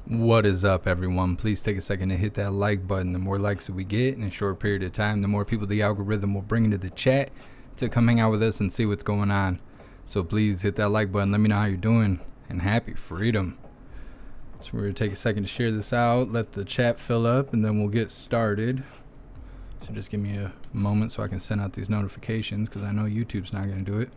What is up, everyone? Please take a second to hit that like button. The more likes that we get in a short period of time, the more people the algorithm will bring into the chat to come hang out with us and see what's going on. So please hit that like button. Let me know how you're doing, and happy freedom. So we're going to take a second to share this out, let the chat fill up, and then we'll get started. So just give me a moment so I can send out these notifications, because I know YouTube's not going to do it.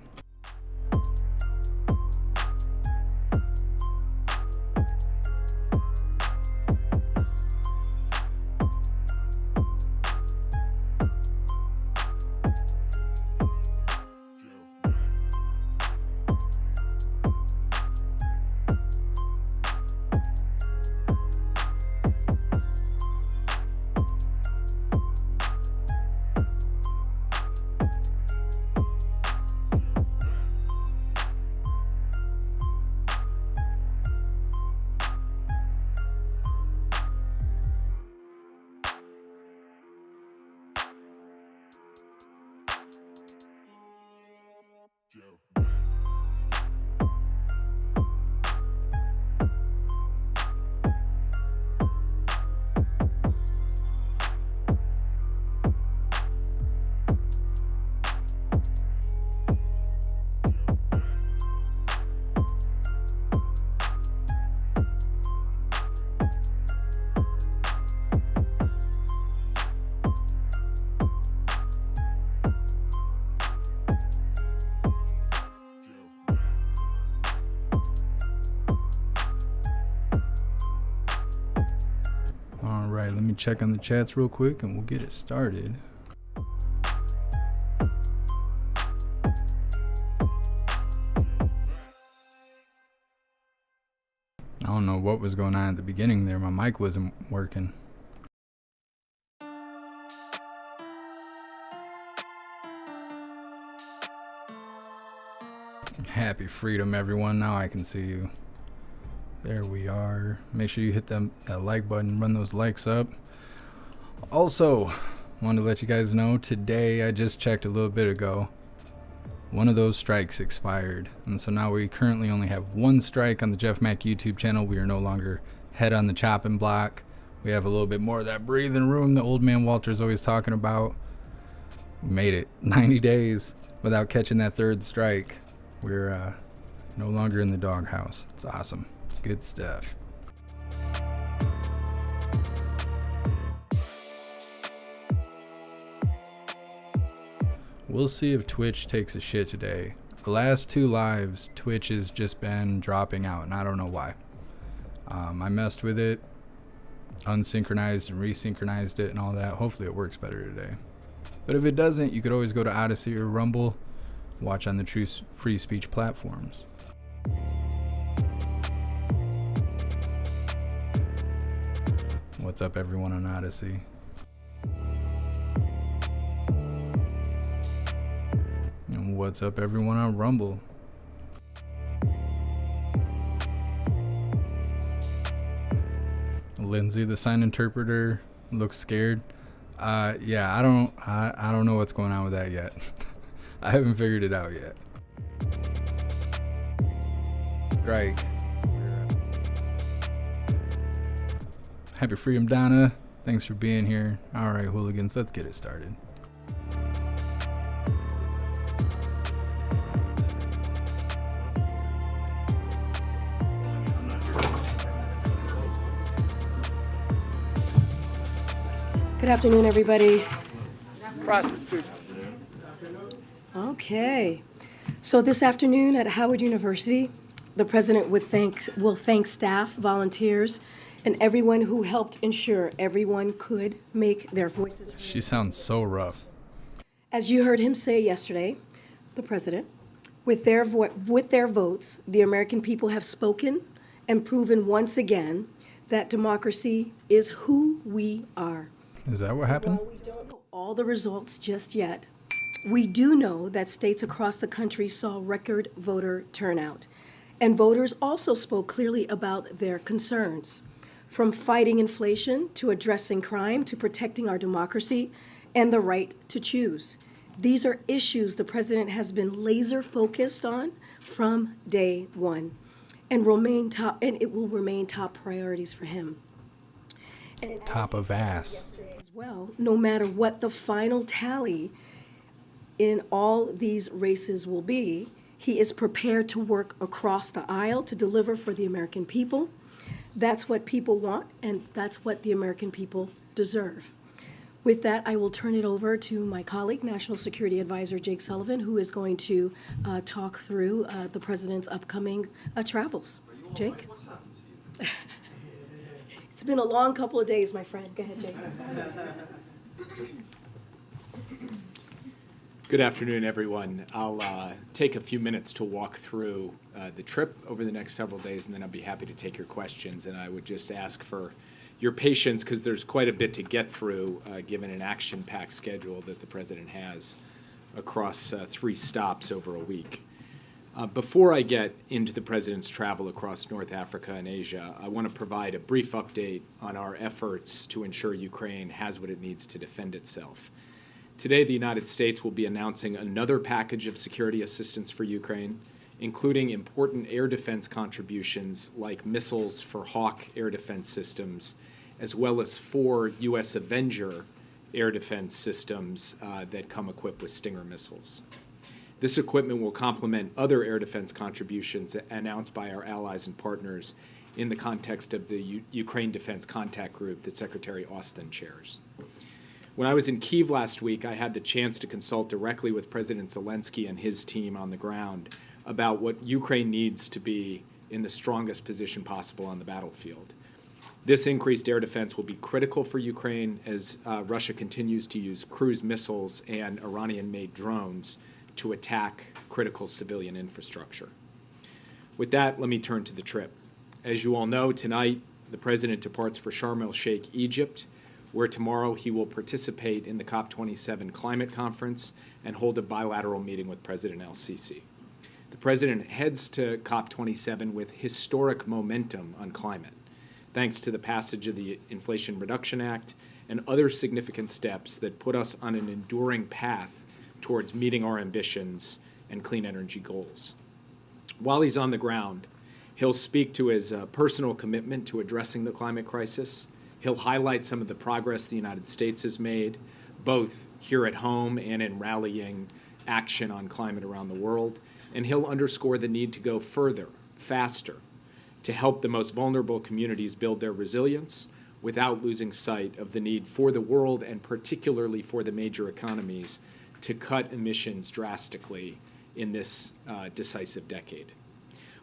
Alright, let me check on the chats real quick and we'll get it started. I don't know what was going on at the beginning there. My mic wasn't working. Happy freedom, everyone. Now I can see you. There we are. Make sure you hit that like button, run those likes up. Also, wanted to let you guys know today, I just checked a little bit ago, one of those strikes expired. And so now we currently only have one strike on the JeffMAC YouTube channel. We are no longer head on the chopping block. We have a little bit more of that breathing room that old man Walter's always talking about. We made it 90 days without catching that third strike. We're no longer in the doghouse. It's awesome. It's good stuff. We'll see if Twitch takes a shit today. The last two lives, Twitch has just been dropping out, and I don't know why. I messed with it, unsynchronized and resynchronized it and all that. Hopefully it works better today. But if it doesn't, you could always go to Odyssey or Rumble, watch on the true free speech platforms. What's up, everyone on Odyssey? And what's up, everyone on Rumble? Lindsay, the sign interpreter, looks scared. Yeah, I don't know what's going on with that yet. I haven't figured it out yet. Right. Happy freedom, Donna. Thanks for being here. All right, hooligans, let's get it started. Good afternoon, everybody. Prostitute. Okay. So this afternoon at Howard University, the president will thank staff, volunteers, and everyone who helped ensure everyone could make their voices heard. She sounds so rough. As you heard him say yesterday, the president, with their votes, the American people have spoken and proven once again that democracy is who we are. Is that what happened? While we don't know all the results just yet, we do know that states across the country saw record voter turnout, and voters also spoke clearly about their concerns. From fighting inflation to addressing crime to protecting our democracy and the right to choose. These are issues the president has been laser focused on from day one. and it will remain top priorities for him. And Top of ass. as well, no matter what the final tally in all these races will be, he is prepared to work across the aisle to deliver for the American people. That's what people want, and that's what the American people deserve. With that, I will turn it over to my colleague, National Security Advisor Jake Sullivan, who is going to talk through the president's upcoming travels. Jake? It's been a long couple of days, my friend. Go ahead, Jake. Good afternoon, everyone. I'll take a few minutes to walk through the trip over the next several days, and then I'll be happy to take your questions. And I would just ask for your patience because there's quite a bit to get through given an action-packed schedule that the president has across 3 stops over a week. Before I get into the president's travel across North Africa and Asia, I want to provide a brief update on our efforts to ensure Ukraine has what it needs to defend itself. Today, the United States will be announcing another package of security assistance for Ukraine, including important air defense contributions like missiles for Hawk air defense systems, as well as 4 U.S. Avenger air defense systems that come equipped with Stinger missiles. This equipment will complement other air defense contributions announced by our allies and partners in the context of the Ukraine Defense Contact Group that Secretary Austin chairs. When I was in Kyiv last week, I had the chance to consult directly with President Zelensky and his team on the ground about what Ukraine needs to be in the strongest position possible on the battlefield. This increased air defense will be critical for Ukraine as Russia continues to use cruise missiles and Iranian-made drones to attack critical civilian infrastructure. With that, let me turn to the trip. As you all know, tonight the president departs for Sharm el-Sheikh, Egypt, where tomorrow he will participate in the COP27 climate conference and hold a bilateral meeting with President el-Sisi. The president heads to COP27 with historic momentum on climate, thanks to the passage of the Inflation Reduction Act and other significant steps that put us on an enduring path towards meeting our ambitions and clean energy goals. While he's on the ground, he'll speak to his personal commitment to addressing the climate crisis. He'll highlight some of the progress the United States has made, both here at home and in rallying action on climate around the world. And he'll underscore the need to go further, faster, to help the most vulnerable communities build their resilience without losing sight of the need for the world and particularly for the major economies to cut emissions drastically in this decisive decade.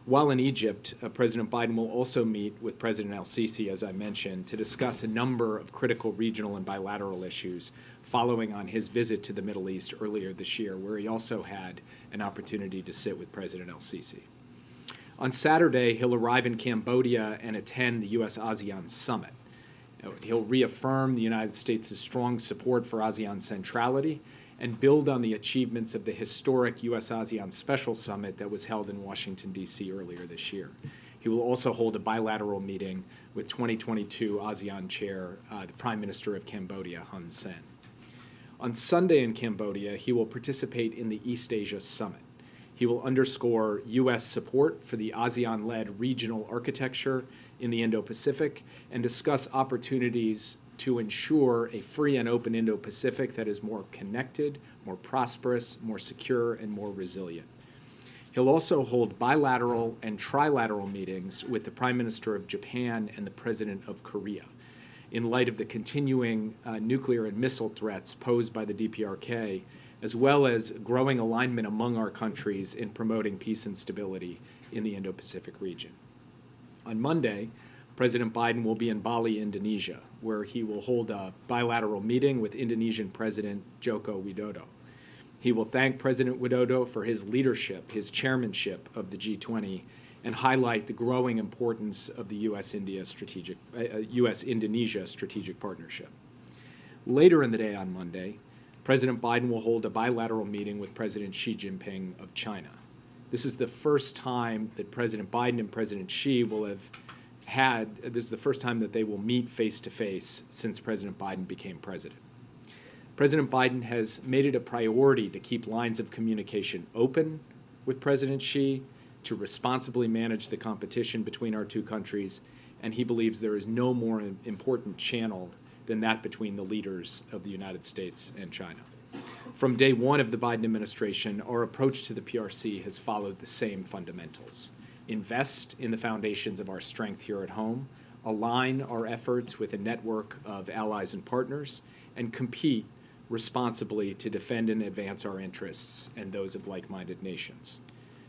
While in Egypt, President Biden will also meet with President el-Sisi, as I mentioned, to discuss a number of critical regional and bilateral issues following on his visit to the Middle East earlier this year, where he also had an opportunity to sit with President el-Sisi. On Saturday, he'll arrive in Cambodia and attend the U.S.-ASEAN summit. He'll reaffirm the United States' strong support for ASEAN centrality and build on the achievements of the historic U.S.-ASEAN Special Summit that was held in Washington, D.C. earlier this year. He will also hold a bilateral meeting with 2022 ASEAN Chair, the Prime Minister of Cambodia, Hun Sen. On Sunday in Cambodia, he will participate in the East Asia Summit. He will underscore U.S. support for the ASEAN-led regional architecture in the Indo-Pacific and discuss opportunities to ensure a free and open Indo-Pacific that is more connected, more prosperous, more secure, and more resilient. He'll also hold bilateral and trilateral meetings with the Prime Minister of Japan and the President of Korea in light of the continuing nuclear and missile threats posed by the DPRK, as well as growing alignment among our countries in promoting peace and stability in the Indo-Pacific region. On Monday, President Biden will be in Bali, Indonesia, where he will hold a bilateral meeting with Indonesian President Joko Widodo. He will thank President Widodo for his leadership, his chairmanship of the G20, and highlight the growing importance of the U.S.-Indonesia strategic partnership. Later in the day on Monday, President Biden will hold a bilateral meeting with President Xi Jinping of China. This is the first time that President Biden and President Xi will have this is the first time that they will meet face-to-face since President Biden became president. President Biden has made it a priority to keep lines of communication open with President Xi to responsibly manage the competition between our two countries, and he believes there is no more important channel than that between the leaders of the United States and China. From day one of the Biden administration, our approach to the PRC has followed the same fundamentals. Invest in the foundations of our strength here at home, align our efforts with a network of allies and partners, and compete responsibly to defend and advance our interests and those of like-minded nations.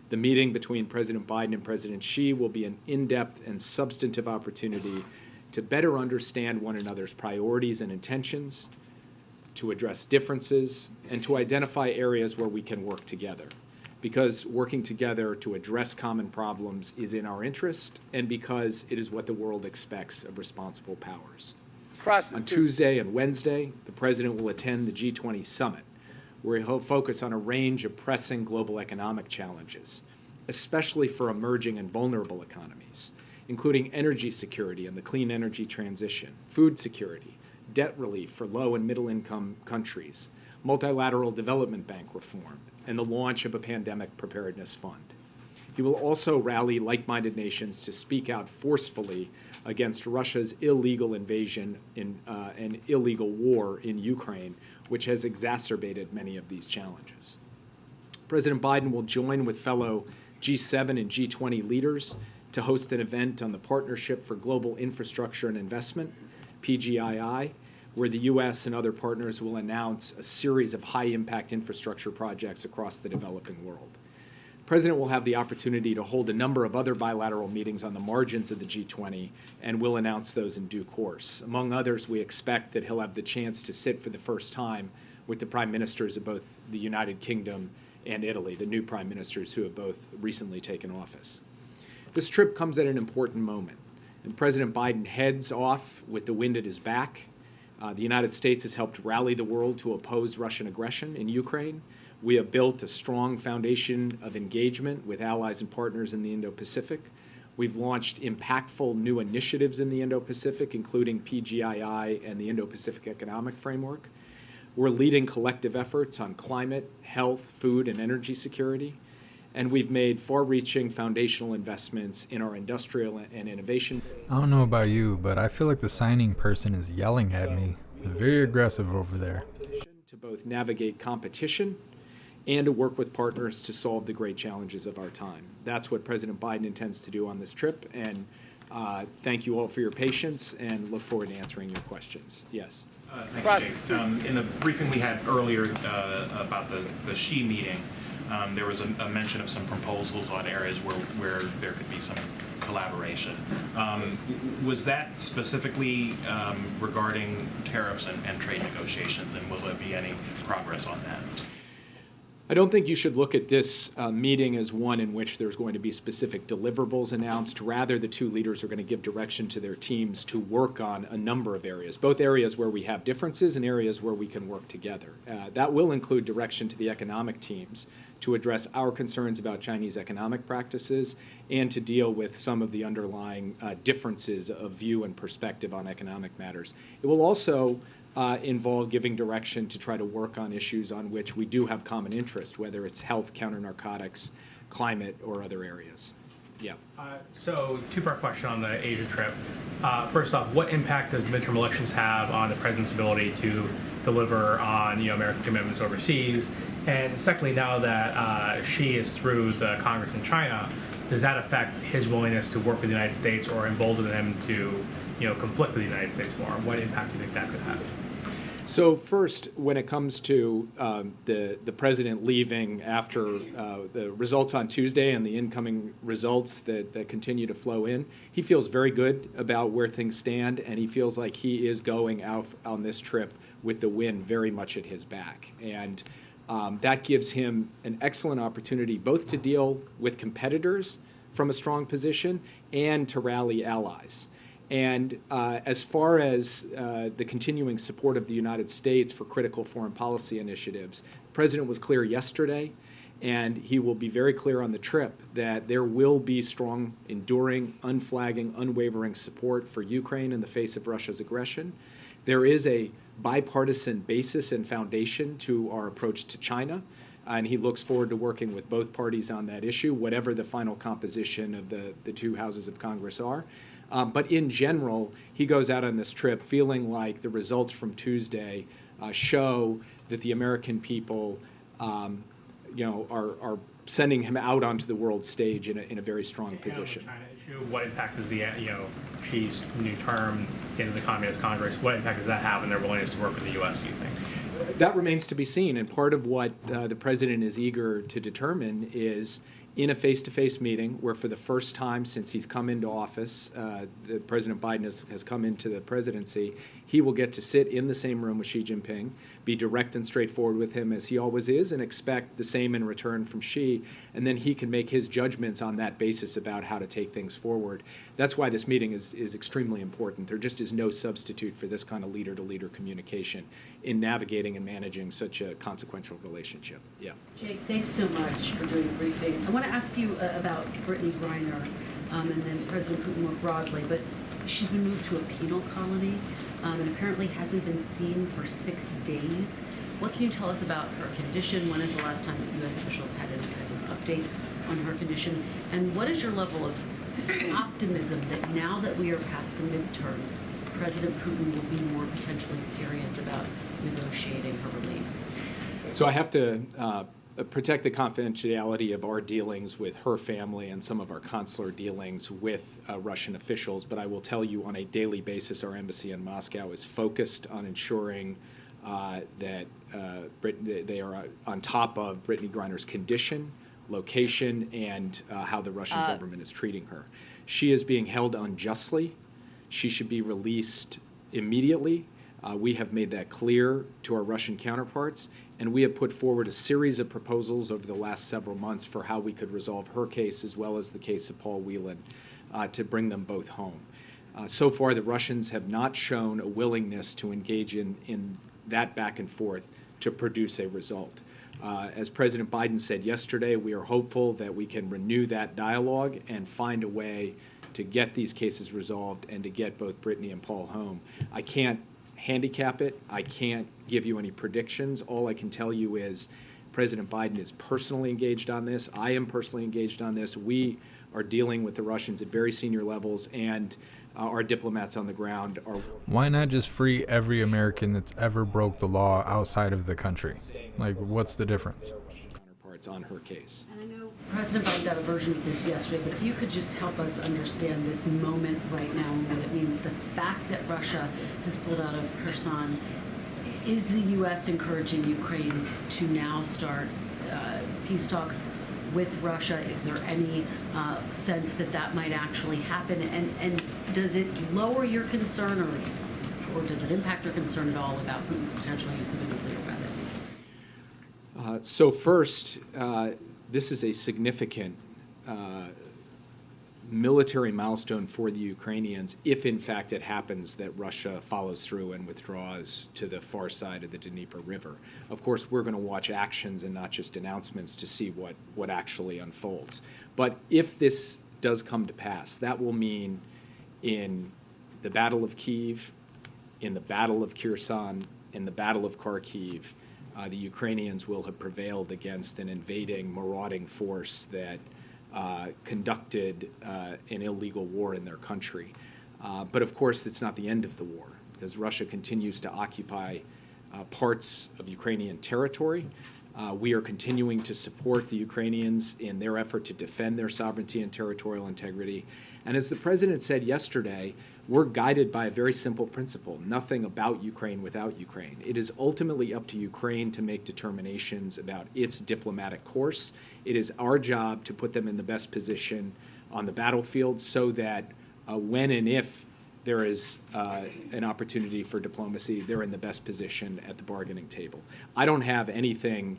The meeting between President Biden and President Xi will be an in-depth and substantive opportunity to better understand one another's priorities and intentions, to address differences, and to identify areas where we can work together. Because working together to address common problems is in our interest, and because it is what the world expects of responsible powers. On Tuesday and Wednesday, the President will attend the G20 summit, where he'll focus on a range of pressing global economic challenges, especially for emerging and vulnerable economies, including energy security and the clean energy transition, food security, debt relief for low and middle income countries, multilateral development bank reform, and the launch of a pandemic preparedness fund. He will also rally like-minded nations to speak out forcefully against Russia's illegal invasion and illegal war in Ukraine, which has exacerbated many of these challenges. President Biden will join with fellow G7 and G20 leaders to host an event on the Partnership for Global Infrastructure and Investment, PGII, where the U.S. and other partners will announce a series of high-impact infrastructure projects across the developing world. The President will have the opportunity to hold a number of other bilateral meetings on the margins of the G20, and will announce those in due course. Among others, we expect that he'll have the chance to sit for the first time with the prime ministers of both the United Kingdom and Italy, the new prime ministers who have both recently taken office. This trip comes at an important moment, and President Biden heads off with the wind at his back. The United States has helped rally the world to oppose Russian aggression in Ukraine. We have built a strong foundation of engagement with allies and partners in the Indo-Pacific. We've launched impactful new initiatives in the Indo-Pacific, including PGII and the Indo-Pacific Economic Framework. We're leading collective efforts on climate, health, food, and energy security. And we've made far-reaching foundational investments in our industrial and innovation. I don't know about you, but I feel like the signing person is yelling at me. They're very aggressive over there. To both navigate competition and to work with partners to solve the great challenges of our time. That's what President Biden intends to do on this trip, and thank you all for your patience, and look forward to answering your questions. Yes? Thanks, Jake. In the briefing we had earlier about the Xi meeting, there was a mention of some proposals on areas where there could be some collaboration. Was that specifically regarding tariffs and trade negotiations, and will there be any progress on that? I don't think you should look at this meeting as one in which there's going to be specific deliverables announced. Rather, the two leaders are going to give direction to their teams to work on a number of areas, both areas where we have differences and areas where we can work together. That will include direction to the economic teams to address our concerns about Chinese economic practices and to deal with some of the underlying differences of view and perspective on economic matters. It will also involve giving direction to try to work on issues on which we do have common interest, whether it's health, counter-narcotics, climate, or other areas. Yeah. So, two-part question on the Asia trip. First off, what impact does midterm elections have on the president's ability to deliver on American commitments overseas? And secondly, now that Xi is through the Congress in China, does that affect his willingness to work with the United States or embolden him to conflict with the United States more? What impact do you think that could have? So first, when it comes to the president leaving after the results on Tuesday and the incoming results that continue to flow in, he feels very good about where things stand, and he feels like he is going out on this trip with the wind very much at his back. And that gives him an excellent opportunity both to deal with competitors from a strong position and to rally allies. And as far as the continuing support of the United States for critical foreign policy initiatives, the President was clear yesterday, and he will be very clear on the trip that there will be strong, enduring, unflagging, unwavering support for Ukraine in the face of Russia's aggression. There is a bipartisan basis and foundation to our approach to China. and he looks forward to working with both parties on that issue, whatever the final composition of the two houses of Congress are. But in general, he goes out on this trip feeling like the results from Tuesday show that the American people, are sending him out onto the world stage in a very strong position. China issue, what impact does the Xi's new term into the Communist Congress? What impact does that have on their willingness to work with the U.S. Do you think? That remains to be seen, and part of what the president is eager to determine is in a face-to-face meeting where for the first time since he's come into office, President Biden has come into the presidency, he will get to sit in the same room with Xi Jinping, be direct and straightforward with him as he always is, and expect the same in return from Xi, and then he can make his judgments on that basis about how to take things forward. That's why this meeting is extremely important. There just is no substitute for this kind of leader-to-leader communication in navigating and managing such a consequential relationship. Yeah. Jake, thanks so much for doing the briefing. I want to ask you about Brittany Griner and then President Putin more broadly, but she's been moved to a penal colony and apparently hasn't been seen for 6 days. What can you tell us about her condition? When is the last time that U.S. officials had any type of update on her condition? And what is your level of optimism that now that we are past the midterms, President Putin will be more potentially serious about negotiating her release? So I have to protect the confidentiality of our dealings with her family and some of our consular dealings with Russian officials, but I will tell you on a daily basis our embassy in Moscow is focused on ensuring that they are on top of Brittany Griner's condition, location, and how the Russian government is treating her. She is being held unjustly. She should be released immediately. We have made that clear to our Russian counterparts, and we have put forward a series of proposals over the last several months for how we could resolve her case as well as the case of Paul Whelan to bring them both home. So far, the Russians have not shown a willingness to engage in that back and forth to produce a result. As President Biden said yesterday, we are hopeful that we can renew that dialogue and find a way to get these cases resolved and to get both Brittany and Paul home. I can't handicap it. I can't give you any predictions. All I can tell you is President Biden is personally engaged on this. I am personally engaged on this. We are dealing with the Russians at very senior levels, and our diplomats on the ground are. Why not just free every American that's ever broke the law outside of the country? Like, what's the difference? Counterparts on her case. And I know President Biden got a version of this yesterday, but if you could just help us understand this moment right now and what it means. The fact that Russia has pulled out of Kherson, is the U.S. encouraging Ukraine to now start peace talks with Russia? Is there any sense that that might actually happen? And does it lower your concern or does it impact your concern at all about Putin's potential use of a nuclear weapon? So first, this is a significant military milestone for the Ukrainians if, in fact, it happens that Russia follows through and withdraws to the far side of the Dnieper River. Of course, we're going to watch actions and not just announcements to see what actually unfolds. But if this does come to pass, that will mean in the Battle of Kyiv, in the Battle of Kherson, in the Battle of Kharkiv, the Ukrainians will have prevailed against an invading, marauding force that conducted an illegal war in their country. But of course, it's not the end of the war, because Russia continues to occupy parts of Ukrainian territory. We are continuing to support the Ukrainians in their effort to defend their sovereignty and territorial integrity. And as the president said yesterday, we're guided by a very simple principle: nothing about Ukraine without Ukraine. It is ultimately up to Ukraine to make determinations about its diplomatic course. It is our job to put them in the best position on the battlefield so that when and if there is an opportunity for diplomacy, they're in the best position at the bargaining table. I don't have anything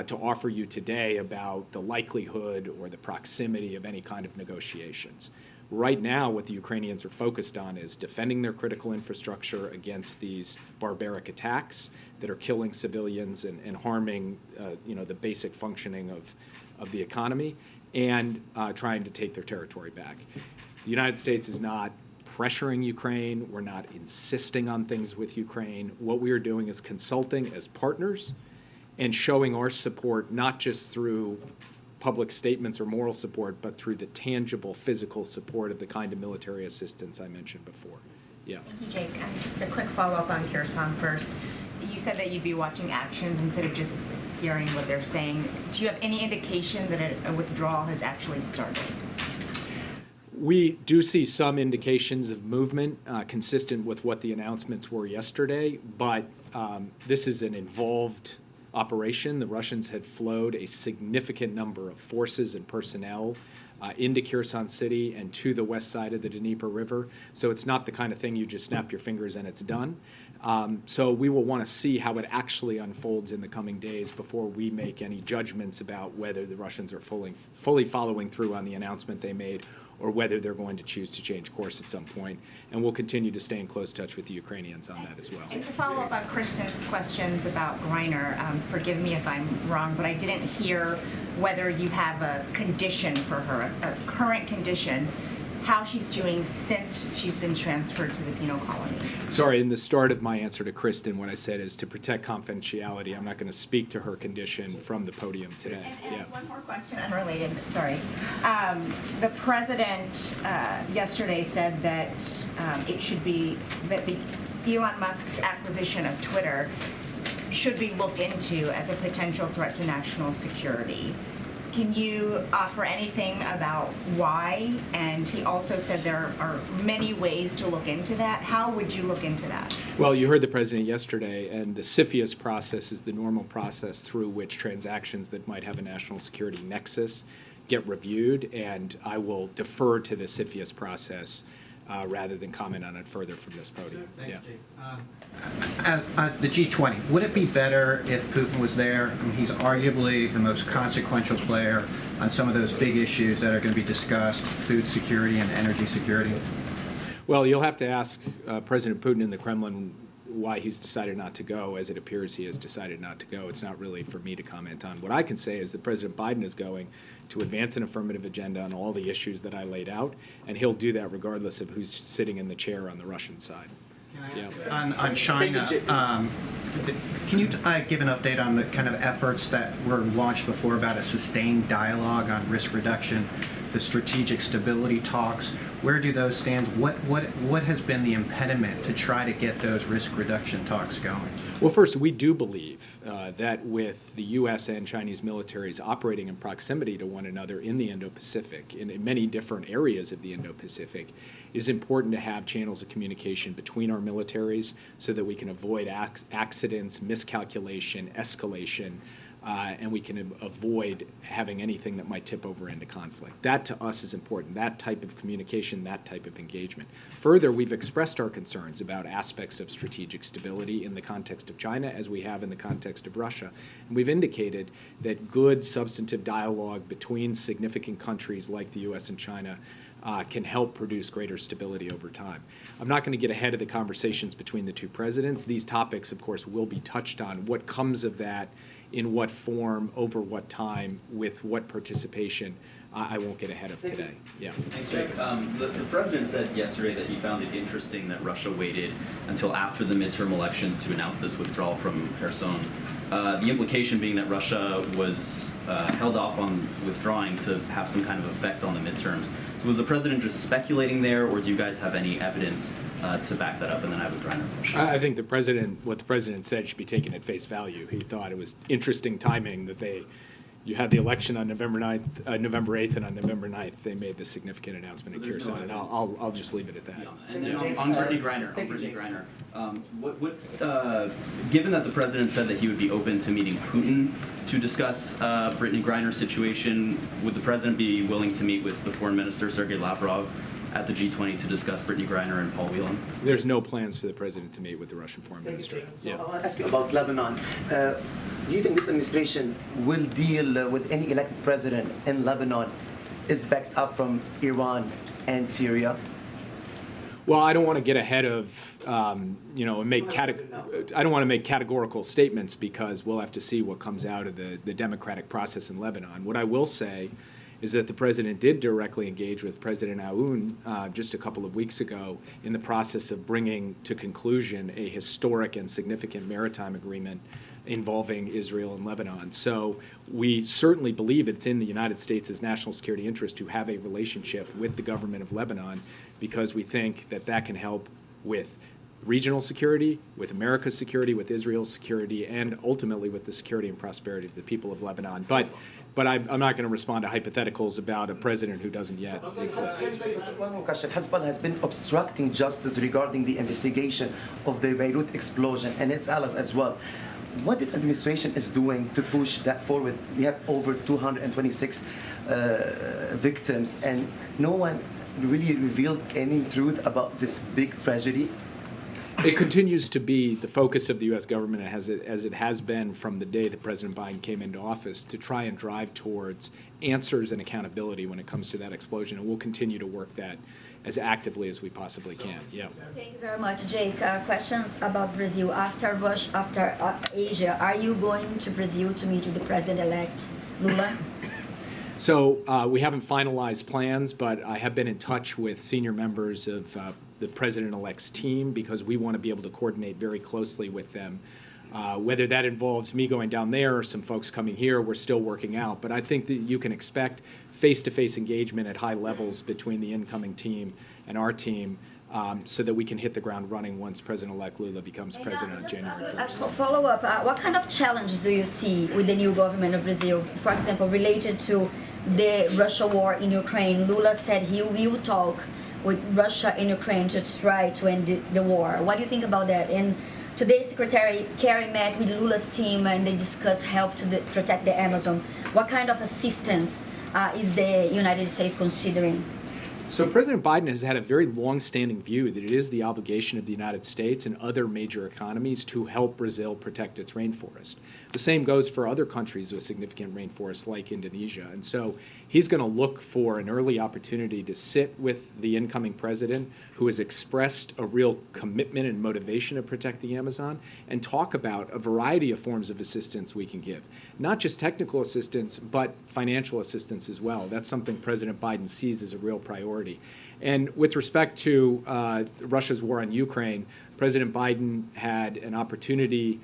to offer you today about the likelihood or the proximity of any kind of negotiations. Right now, what the Ukrainians are focused on is defending their critical infrastructure against these barbaric attacks that are killing civilians and harming the basic functioning of the economy, and trying to take their territory back. The United States is not pressuring Ukraine. We're not insisting on things with Ukraine. What we are doing is consulting as partners and showing our support not just through public statements or moral support, but through the tangible physical support of the kind of military assistance I mentioned before. Yeah. Thank you, Jake. Just a quick follow-up on Kherson first. You said that you'd be watching actions instead of just hearing what they're saying. Do you have any indication that a withdrawal has actually started? We do see some indications of movement consistent with what the announcements were yesterday, but this is an involved operation. The Russians had flowed a significant number of forces and personnel into Kherson City and to the west side of the Dnieper River. So it's not the kind of thing you just snap your fingers and it's done. So we will want to see how it actually unfolds in the coming days before we make any judgments about whether the Russians are fully following through on the announcement they made or whether they're going to choose to change course at some point. And we'll continue to stay in close touch with the Ukrainians on that as well. And to follow up on Kristen's questions about Griner, forgive me if I'm wrong, but I didn't hear whether you have a condition for her, a current condition, how she's doing since she's been transferred to the penal colony. Sorry, in the start of my answer to Kristen, what I said is to protect confidentiality. I'm not going to speak to her condition from the podium today. And one more question, unrelated, sorry. The president yesterday said that it should be, that the Elon Musk's acquisition of Twitter should be looked into as a potential threat to national security. Can you offer anything about why? And he also said there are many ways to look into that. How would you look into that? Well, you heard the president yesterday, and the CFIUS process is the normal process through which transactions that might have a national security nexus get reviewed, and I will defer to the CFIUS process rather than comment on it further from this podium. Thanks, Yeah. Jake. The G20, would it be better if Putin was there? I mean, he's arguably the most consequential player on some of those big issues that are going to be discussed, food security and energy security. Well, you'll have to ask President Putin in the Kremlin why he's decided not to go, as it appears he has decided not to go. It's not really for me to comment on. What I can say is that President Biden is going to advance an affirmative agenda on all the issues that I laid out, and he'll do that regardless of who's sitting in the chair on the Russian side. Yeah. On China, can you give an update on the kind of efforts that were launched before about a sustained dialogue on risk reduction, the strategic stability talks? Where do those stand? What has been the impediment to try to get those risk reduction talks going? Well, first, we do believe that with the U.S. and Chinese militaries operating in proximity to one another in the Indo-Pacific, in many different areas of the Indo-Pacific, it is important to have channels of communication between our militaries so that we can avoid accidents, miscalculation, escalation, and we can avoid having anything that might tip over into conflict. That to us is important, that type of communication, that type of engagement. Further, we've expressed our concerns about aspects of strategic stability in the context of China, as we have in the context of Russia. And we've indicated that good substantive dialogue between significant countries like the U.S. and China can help produce greater stability over time. I'm not going to get ahead of the conversations between the two presidents. These topics, of course, will be touched on. What comes of that, in what form, over what time, with what participation, I won't get ahead of today. Yeah. Thanks, Jake. The president said yesterday that he found it interesting that Russia waited until after the midterm elections to announce this withdrawal from Kherson. The implication being that Russia was held off on withdrawing to have some kind of effect on the midterms. So was the president just speculating there, or do you guys have any evidence to back that up? And then I have a Griner question. I think what the president said should be taken at face value. He thought it was interesting timing that you had the election on November 8th, and on November 9th they made the significant announcement in Kherson, and I'll just leave it at that. And then on Brittany Griner, given that the president said that he would be open to meeting Putin to discuss Brittany Griner's situation, would the president be willing to meet with the foreign minister, Sergei Lavrov, at the G20 to discuss Brittany Griner and Paul Whelan? There's no plans for the president to meet with the Russian foreign minister. So I want to ask you about Lebanon. Do you think this administration will deal with any elected president in Lebanon is backed up from Iran and Syria? Well, I don't want to get ahead of, and make I don't want to make categorical statements because we'll have to see what comes out of the democratic process in Lebanon. What I will say is that the president did directly engage with President Aoun just a couple of weeks ago in the process of bringing to conclusion a historic and significant maritime agreement involving Israel and Lebanon. So we certainly believe it's in the United States' national security interest to have a relationship with the government of Lebanon, because we think that that can help with regional security, with America's security, with Israel's security, and ultimately with the security and prosperity of the people of Lebanon. But I'm not going to respond to hypotheticals about a president who doesn't yet exist. One more question. Hezbollah has been obstructing justice regarding the investigation of the Beirut explosion and its allies as well. What this administration is doing to push that forward? We have over 226 victims, and no one really revealed any truth about this big tragedy. It continues to be the focus of the U.S. government, as it has been from the day that President Biden came into office, to try and drive towards answers and accountability when it comes to that explosion. And we'll continue to work that as actively as we possibly can. Yeah. Thank you very much, Jake. Questions about Brazil after Asia. Are you going to Brazil to meet with the president-elect Lula? So we haven't finalized plans, but I have been in touch with senior members of the president-elect's team, because we want to be able to coordinate very closely with them. Whether that involves me going down there or some folks coming here, we're still working out. But I think that you can expect face-to-face engagement at high levels between the incoming team and our team, so that we can hit the ground running once President-elect Lula becomes president on January 1st. Follow up, what kind of challenges do you see with the new government of Brazil? For example, related to the Russia war in Ukraine, Lula said he will talk with Russia and Ukraine to try to end the war. What do you think about that? And today, Secretary Kerry met with Lula's team and they discussed help to protect the Amazon. What kind of assistance is the United States considering? So President Biden has had a very long-standing view that it is the obligation of the United States and other major economies to help Brazil protect its rainforest. The same goes for other countries with significant rainforests like Indonesia. And so he's going to look for an early opportunity to sit with the incoming president, who has expressed a real commitment and motivation to protect the Amazon, and talk about a variety of forms of assistance we can give. Not just technical assistance, but financial assistance as well. That's something President Biden sees as a real priority. And with respect to Russia's war on Ukraine, President Biden had an opportunity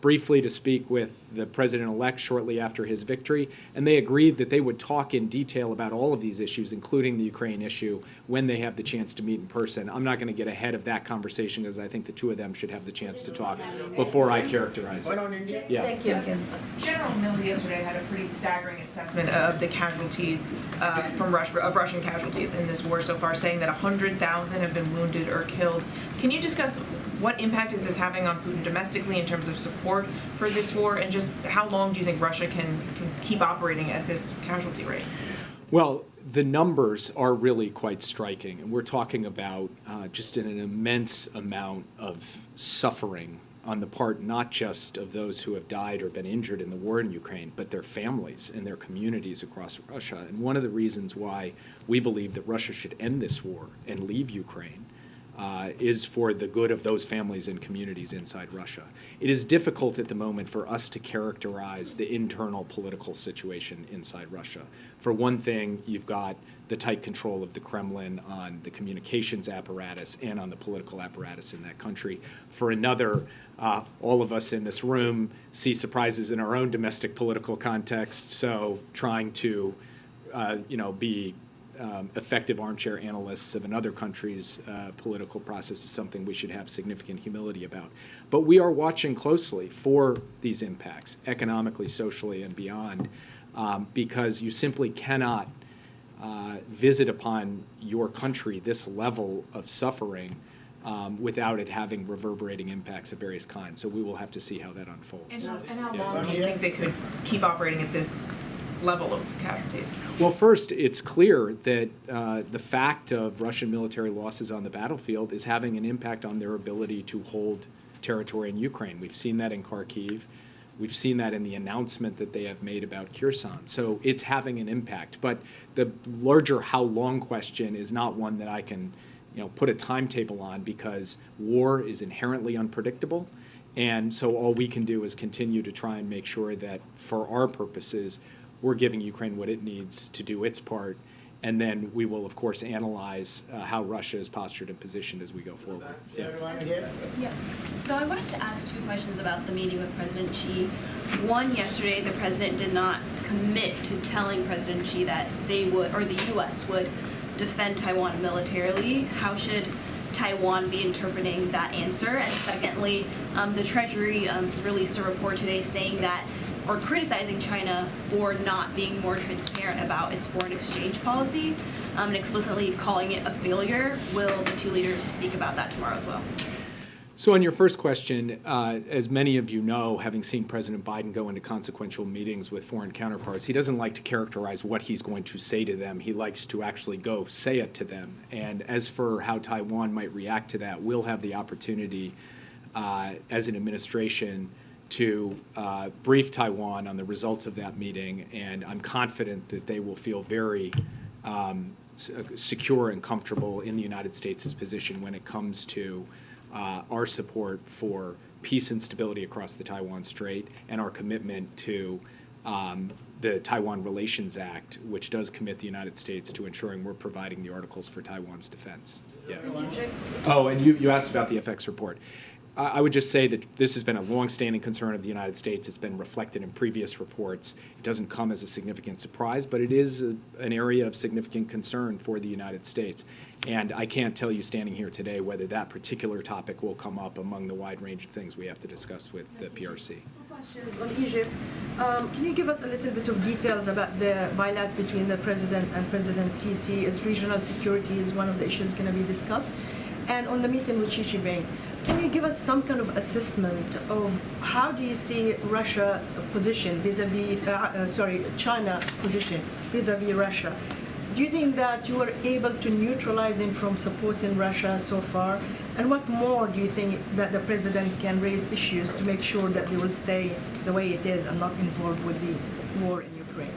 briefly to speak with the president-elect shortly after his victory, and they agreed that they would talk in detail about all of these issues, including the Ukraine issue, when they have the chance to meet in person. I'm not going to get ahead of that conversation, because I think the two of them should have the chance to talk before I characterize it. Yeah. Thank you. General Milley yesterday had a pretty staggering assessment of the casualties from Russian casualties in this war so far, saying that 100,000 have been wounded or killed. Can you discuss what impact is this having on Putin domestically in terms of support for this war, and just how long do you think Russia can keep operating at this casualty rate? Well, the numbers are really quite striking, and we're talking about just an immense amount of suffering on the part not just of those who have died or been injured in the war in Ukraine, but their families and their communities across Russia. And one of the reasons why we believe that Russia should end this war and leave Ukraine is for the good of those families and communities inside Russia. It is difficult at the moment for us to characterize the internal political situation inside Russia. For one thing, you've got the tight control of the Kremlin on the communications apparatus and on the political apparatus in that country. For another, all of us in this room see surprises in our own domestic political context, so trying to be effective armchair analysts of another country's political process is something we should have significant humility about. But we are watching closely for these impacts, economically, socially, and beyond, because you simply cannot visit upon your country this level of suffering without it having reverberating impacts of various kinds. So we will have to see how that unfolds. And how long do you think they could keep operating at this level of casualties? Well, first, it's clear that the fact of Russian military losses on the battlefield is having an impact on their ability to hold territory in Ukraine. We've seen that in Kharkiv. We've seen that in the announcement that they have made about Kherson. So it's having an impact. But the larger how long question is not one that I can put a timetable on, because war is inherently unpredictable. And so all we can do is continue to try and make sure that for our purposes, we're giving Ukraine what it needs to do its part. And then we will, of course, analyze how Russia is postured and positioned as we go forward. Yeah. Yes. So I wanted to ask 2 questions about the meeting with President Xi. One, yesterday, the president did not commit to telling President Xi that they would, or the U.S. would, defend Taiwan militarily. How should Taiwan be interpreting that answer? And secondly, the Treasury released a report today saying that, or criticizing China for not being more transparent about its foreign exchange policy, and explicitly calling it a failure. Will the 2 leaders speak about that tomorrow as well? So on your first question, as many of you know, having seen President Biden go into consequential meetings with foreign counterparts, he doesn't like to characterize what he's going to say to them. He likes to actually go say it to them. And as for how Taiwan might react to that, we'll have the opportunity as an administration to brief Taiwan on the results of that meeting, and I'm confident that they will feel very secure and comfortable in the United States' position when it comes to our support for peace and stability across the Taiwan Strait and our commitment to the Taiwan Relations Act, which does commit the United States to ensuring we're providing the articles for Taiwan's defense. Yeah. Oh, and you asked about the FX report. I would just say that this has been a longstanding concern of the United States. It's been reflected in previous reports. It doesn't come as a significant surprise, but it is an area of significant concern for the United States. And I can't tell you standing here today whether that particular topic will come up among the wide range of things we have to discuss with the PRC. Questions on Egypt. Can you give us a little bit of details about the bilat between the President and President Sisi? As regional security is one of the issues going to be discussed. And on the meeting with Xi Jinping, can you give us some kind of assessment of how do you see Russia position vis-a-vis, China position vis-a-vis Russia? Do you think that you were able to neutralize him from supporting Russia so far? And what more do you think that the president can raise issues to make sure that they will stay the way it is and not involved with the war in Ukraine?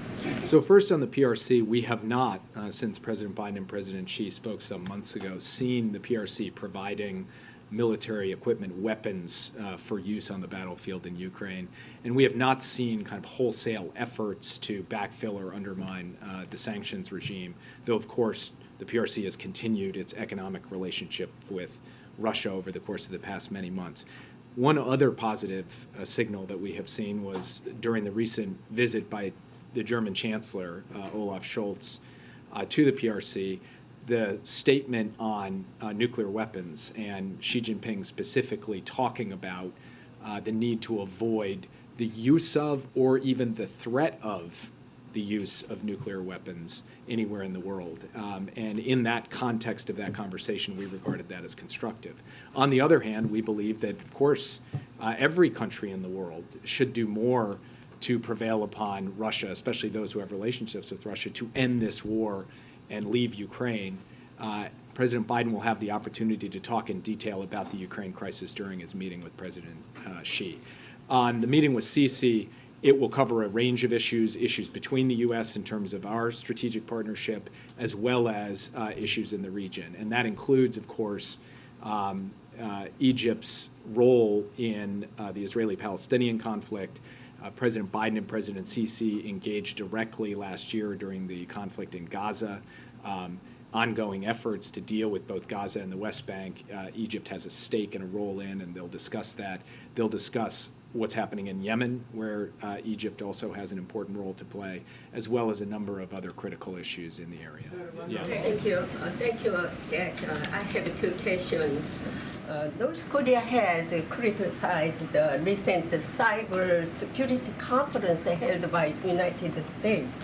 So first on the PRC, we have not, since President Biden and President Xi spoke some months ago, seen the PRC providing military equipment, weapons for use on the battlefield in Ukraine. And we have not seen kind of wholesale efforts to backfill or undermine the sanctions regime, though of course the PRC has continued its economic relationship with Russia over the course of the past many months. One other positive signal that we have seen was during the recent visit by the German Chancellor, Olaf Scholz, to the PRC, the statement on nuclear weapons and Xi Jinping specifically talking about the need to avoid the use of or even the threat of the use of nuclear weapons anywhere in the world. And in that context of that conversation, we regarded that as constructive. On the other hand, we believe that, of course, every country in the world should do more to prevail upon Russia, especially those who have relationships with Russia, to end this war and leave Ukraine. President Biden will have the opportunity to talk in detail about the Ukraine crisis during his meeting with President Xi. On the meeting with Sisi, it will cover a range of issues between the U.S. in terms of our strategic partnership, as well as issues in the region. And that includes, of course, Egypt's role in the Israeli-Palestinian conflict. President Biden and President Sisi engaged directly last year during the conflict in Gaza. Ongoing efforts to deal with both Gaza and the West Bank. Egypt has a stake and a role in, and they'll discuss that. They'll discuss what's happening in Yemen, where Egypt also has an important role to play, as well as a number of other critical issues in the area. Yeah. Thank you, Jack. I have 2 questions. North Korea has criticized the recent cyber security conference held by the United States.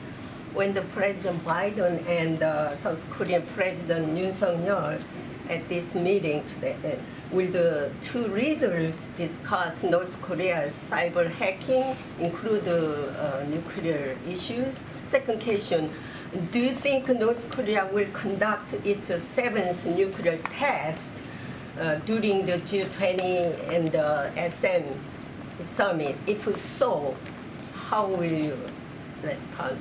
When the President Biden and South Korean President Yoon Suk-yeol at this meeting today, will the 2 leaders discuss North Korea's cyber hacking, include nuclear issues? Second question, do you think North Korea will conduct its 7th nuclear test during the G20 and the SM summit? If so, how will you respond?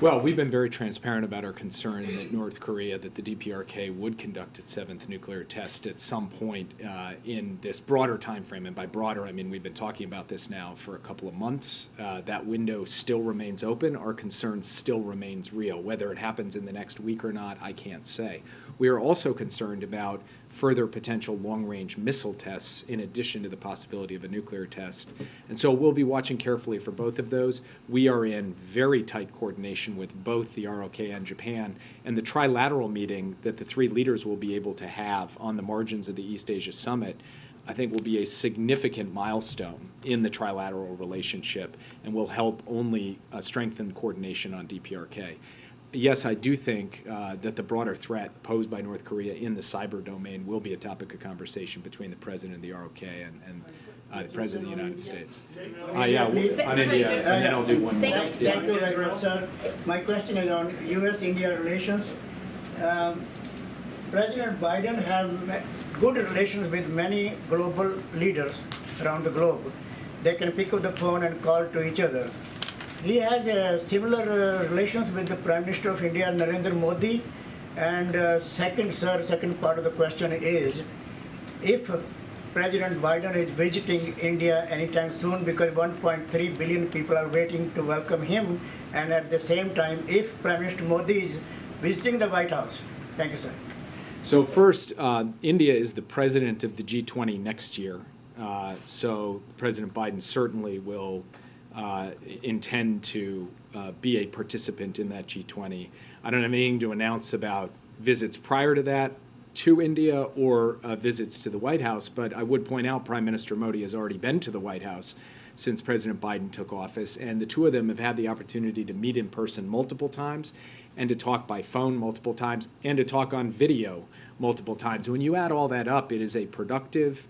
Well, we've been very transparent about our concern that North Korea, that the DPRK would conduct its 7th nuclear test at some point in this broader time frame. And by broader, I mean we've been talking about this now for a couple of months. That window still remains open. Our concern still remains real. Whether it happens in the next week or not, I can't say. We are also concerned about further potential long-range missile tests in addition to the possibility of a nuclear test. And so we'll be watching carefully for both of those. We are in very tight coordination with both the ROK and Japan, and the trilateral meeting that the 3 leaders will be able to have on the margins of the East Asia Summit, I think will be a significant milestone in the trilateral relationship and will help only strengthen coordination on DPRK. Yes, I do think that the broader threat posed by North Korea in the cyber domain will be a topic of conversation between the President of the ROK and the President of the United States. Yeah, on India, and then I'll do one more. Thank you very much, sir. My question is on U.S.-India relations. President Biden has good relations with many global leaders around the globe. They can pick up the phone and call to each other. He has similar relations with the Prime Minister of India, Narendra Modi. And second part of the question is, if President Biden is visiting India anytime soon, because 1.3 billion people are waiting to welcome him, and at the same time, if Prime Minister Modi is visiting the White House. Thank you, sir. So first, India is the president of the G20 next year. So President Biden certainly will intend to be a participant in that G20. I don't have anything to announce about visits prior to that to India or visits to the White House, but I would point out Prime Minister Modi has already been to the White House since President Biden took office, and the two of them have had the opportunity to meet in person multiple times and to talk by phone multiple times and to talk on video multiple times. When you add all that up, it is a productive,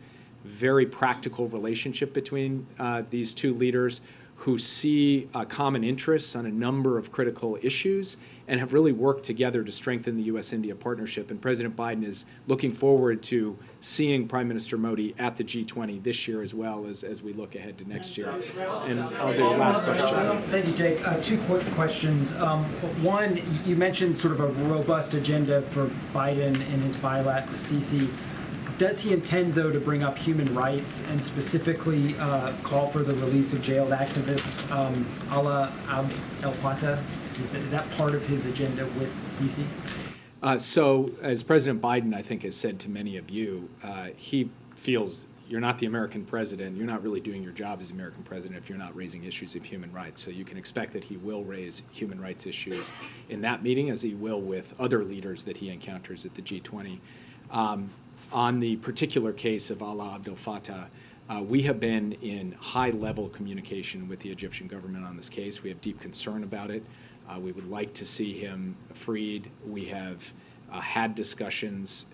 very practical relationship between these two leaders who see common interests on a number of critical issues and have really worked together to strengthen the U.S.-India partnership. And President Biden is looking forward to seeing Prime Minister Modi at the G20 this year as well as we look ahead to next year. And I'll do the last question. Thank you, Jake. 2 quick questions. One, you mentioned sort of a robust agenda for Biden in his bilat with Sisi. Does he intend, though, to bring up human rights and specifically call for the release of jailed activist Alaa Abdel-Fattah? Is that part of his agenda with Sisi? So, as President Biden, I think, has said to many of you, he feels you're not the American president. You're not really doing your job as American president if you're not raising issues of human rights. So you can expect that he will raise human rights issues in that meeting, as he will with other leaders that he encounters at the G20. On the particular case of Alaa Abdel-Fattah, we have been in high-level communication with the Egyptian government on this case. We have deep concern about it. We would like to see him freed. We have had discussions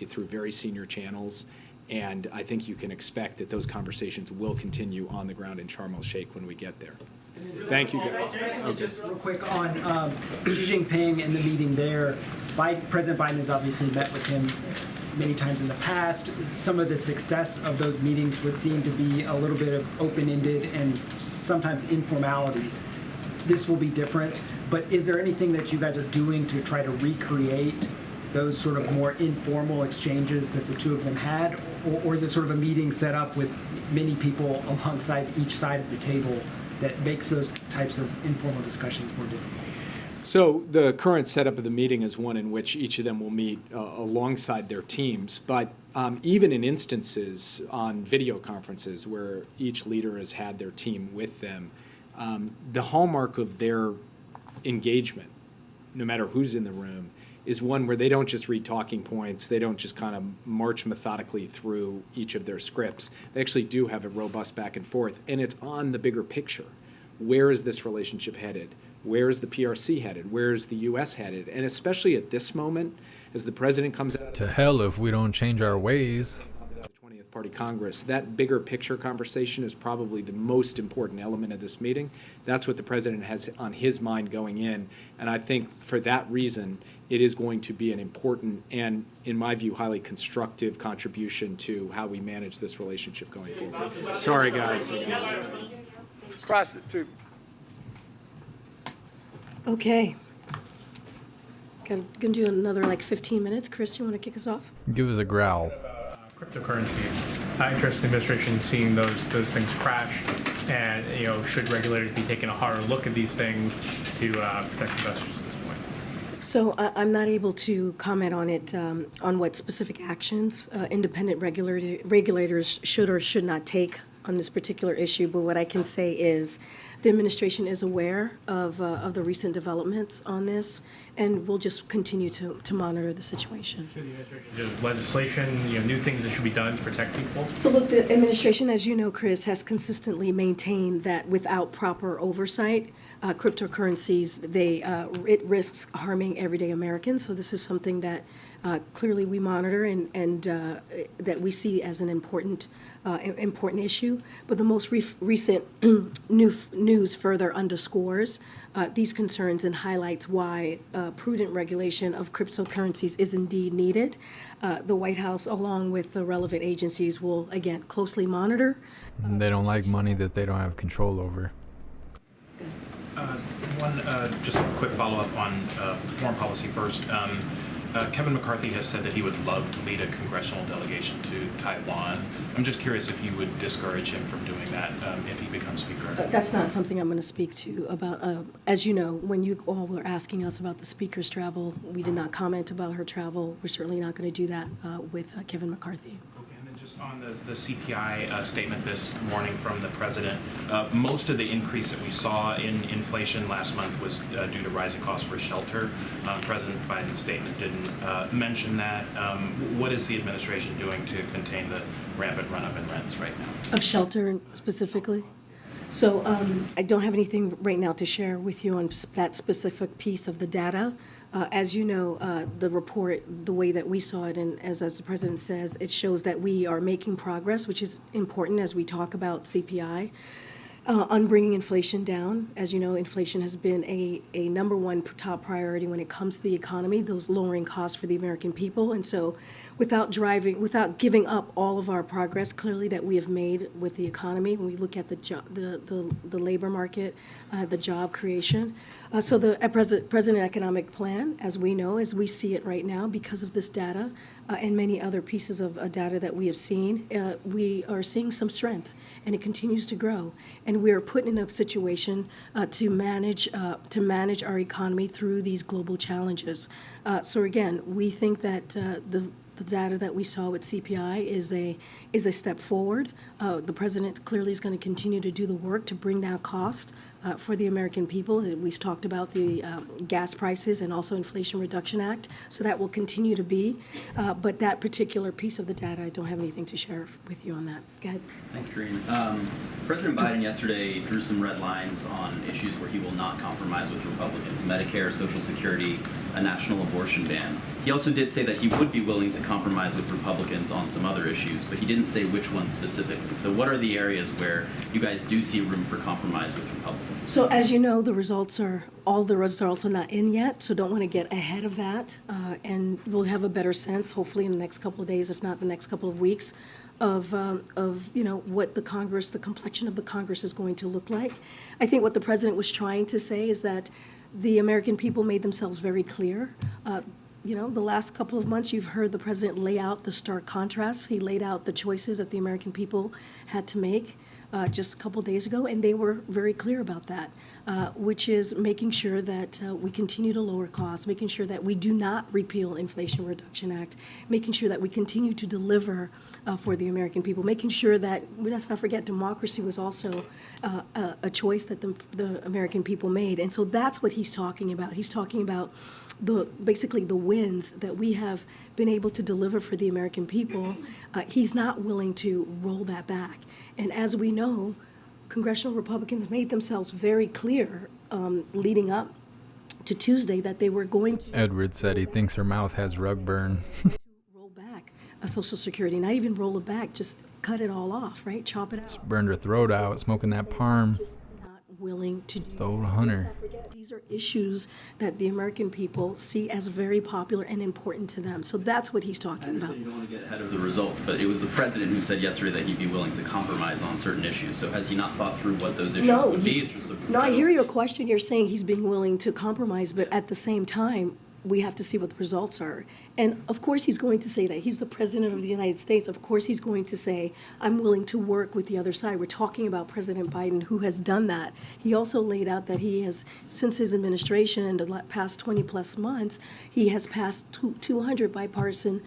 through very senior channels, and I think you can expect that those conversations will continue on the ground in Sharm el-Sheikh when we get there. Thank you, guys. Okay. Just real quick on Xi Jinping and the meeting there. President Biden has obviously met with him many times in the past. Some of the success of those meetings was seen to be a little bit of open-ended and sometimes informalities. This will be different, but is there anything that you guys are doing to try to recreate those sort of more informal exchanges that the two of them had, or is it sort of a meeting set up with many people alongside each side of the table that makes those types of informal discussions more difficult? So the current setup of the meeting is one in which each of them will meet alongside their teams, but even in instances on video conferences where each leader has had their team with them, the hallmark of their engagement, no matter who's in the room, is one where they don't just read talking points, they don't just kind of march methodically through each of their scripts. They actually do have a robust back and forth, and it's on the bigger picture. Where is this relationship headed? Where is the PRC headed? Where is the U.S. headed? And especially at this moment, as the president comes out to hell if we don't change our ways. The 20th Party Congress, that bigger picture conversation is probably the most important element of this meeting. That's what the president has on his mind going in. And I think for that reason, it is going to be an important and, in my view, highly constructive contribution to how we manage this relationship going forward. Sorry, guys. Prostitute. Okay. Gonna do another like 15 minutes. Chris, you want to kick us off? Give us a growl. Cryptocurrencies. Interest in the administration seeing those things crash, and should regulators be taking a harder look at these things to protect investors at this point? So I'm not able to comment on it, on what specific actions independent regulators should or should not take on this particular issue. But what I can say is the administration is aware of the recent developments on this, and we'll just continue to monitor the situation. Should the administration do legislation, new things that should be done to protect people? So look, the administration, as you know, Chris, has consistently maintained that without proper oversight, cryptocurrencies, it risks harming everyday Americans. So this is something that clearly we monitor and that we see as an important issue. But the most recent news further underscores these concerns and highlights why prudent regulation of cryptocurrencies is indeed needed. The White House, along with the relevant agencies, will again closely monitor. They don't like money that they don't have control over. Just a quick follow-up on foreign policy first. Kevin McCarthy has said that he would love to lead a congressional delegation to Taiwan. I'm just curious if you would discourage him from doing that if he becomes Speaker. That's not something I'm going to speak to about. As you know, when you all were asking us about the Speaker's travel, we did not comment about her travel. We're certainly not going to do that with Kevin McCarthy. Just on the CPI statement this morning from the president, most of the increase that we saw in inflation last month was due to rising costs for shelter. President Biden's statement didn't mention that. What is the administration doing to contain the rampant run-up in rents right now? Of shelter specifically? So I don't have anything right now to share with you on that specific piece of the data. As you know, the report, the way that we saw it, and as the president says, it shows that we are making progress, which is important as we talk about CPI, on bringing inflation down. As you know, inflation has been a number one top priority when it comes to the economy, those lowering costs for the American people. And so without giving up all of our progress clearly that we have made with the economy, when we look at the labor market, the job creation. So the President Economic Plan, as we know, as we see it right now, because of this data and many other pieces of data that we have seen, we are seeing some strength, and it continues to grow. And we are put in a situation to manage our economy through these global challenges. So again, we think that the data that we saw with CPI is a step forward. The president clearly is going to continue to do the work to bring down cost for the American people. We talked about the gas prices and also Inflation Reduction Act, so that will continue to be. But that particular piece of the data, I don't have anything to share with you on that. Go ahead. Thanks, Karine. President Biden yesterday drew some red lines on issues where he will not compromise with Republicans: Medicare, Social Security, a national abortion ban. He also did say that he would be willing to compromise with Republicans on some other issues, but he didn't say which ones specifically. So what are the areas where you guys do see room for compromise with Republicans? So as you know, all the results are not in yet, so don't want to get ahead of that. And we'll have a better sense, hopefully in the next couple of days, if not the next couple of weeks, of what the complexion of the Congress is going to look like. I think what the president was trying to say is that the American people made themselves very clear. The last couple of months, you've heard the president lay out the stark contrasts. He laid out the choices that the American people had to make just a couple of days ago, and they were very clear about that, which is making sure that we continue to lower costs, making sure that we do not repeal Inflation Reduction Act, making sure that we continue to deliver for the American people, making sure that, let's not forget, democracy was also a choice that the American people made. And so that's what he's talking about. He's talking about basically the wins that we have been able to deliver for the American people. He's not willing to roll that back. And as we know, congressional Republicans made themselves very clear leading up to Tuesday that they were going to Edward said he thinks her mouth has rug burn. roll back Social Security, not even roll it back, just cut it all off, right? Chop it out. Burned her throat out smoking that parm. willing to do. The old hunter. Let's not forget, these are issues that the American people see as very popular and important to them. So that's what he's I talking understand about. you don't want to get ahead of the results, but it was the president who said yesterday that he'd be willing to compromise on certain issues. So has he not thought through what those issues would be? It's just a No, I hear your question. You're saying he's being willing to compromise, but at the same time, we have to see what the results are. And of course, he's going to say that. He's the president of the United States. Of course, he's going to say, I'm willing to work with the other side. We're talking about President Biden, who has done that. He also laid out that he has, since his administration in the past 20 plus months, he has passed 200 bipartisan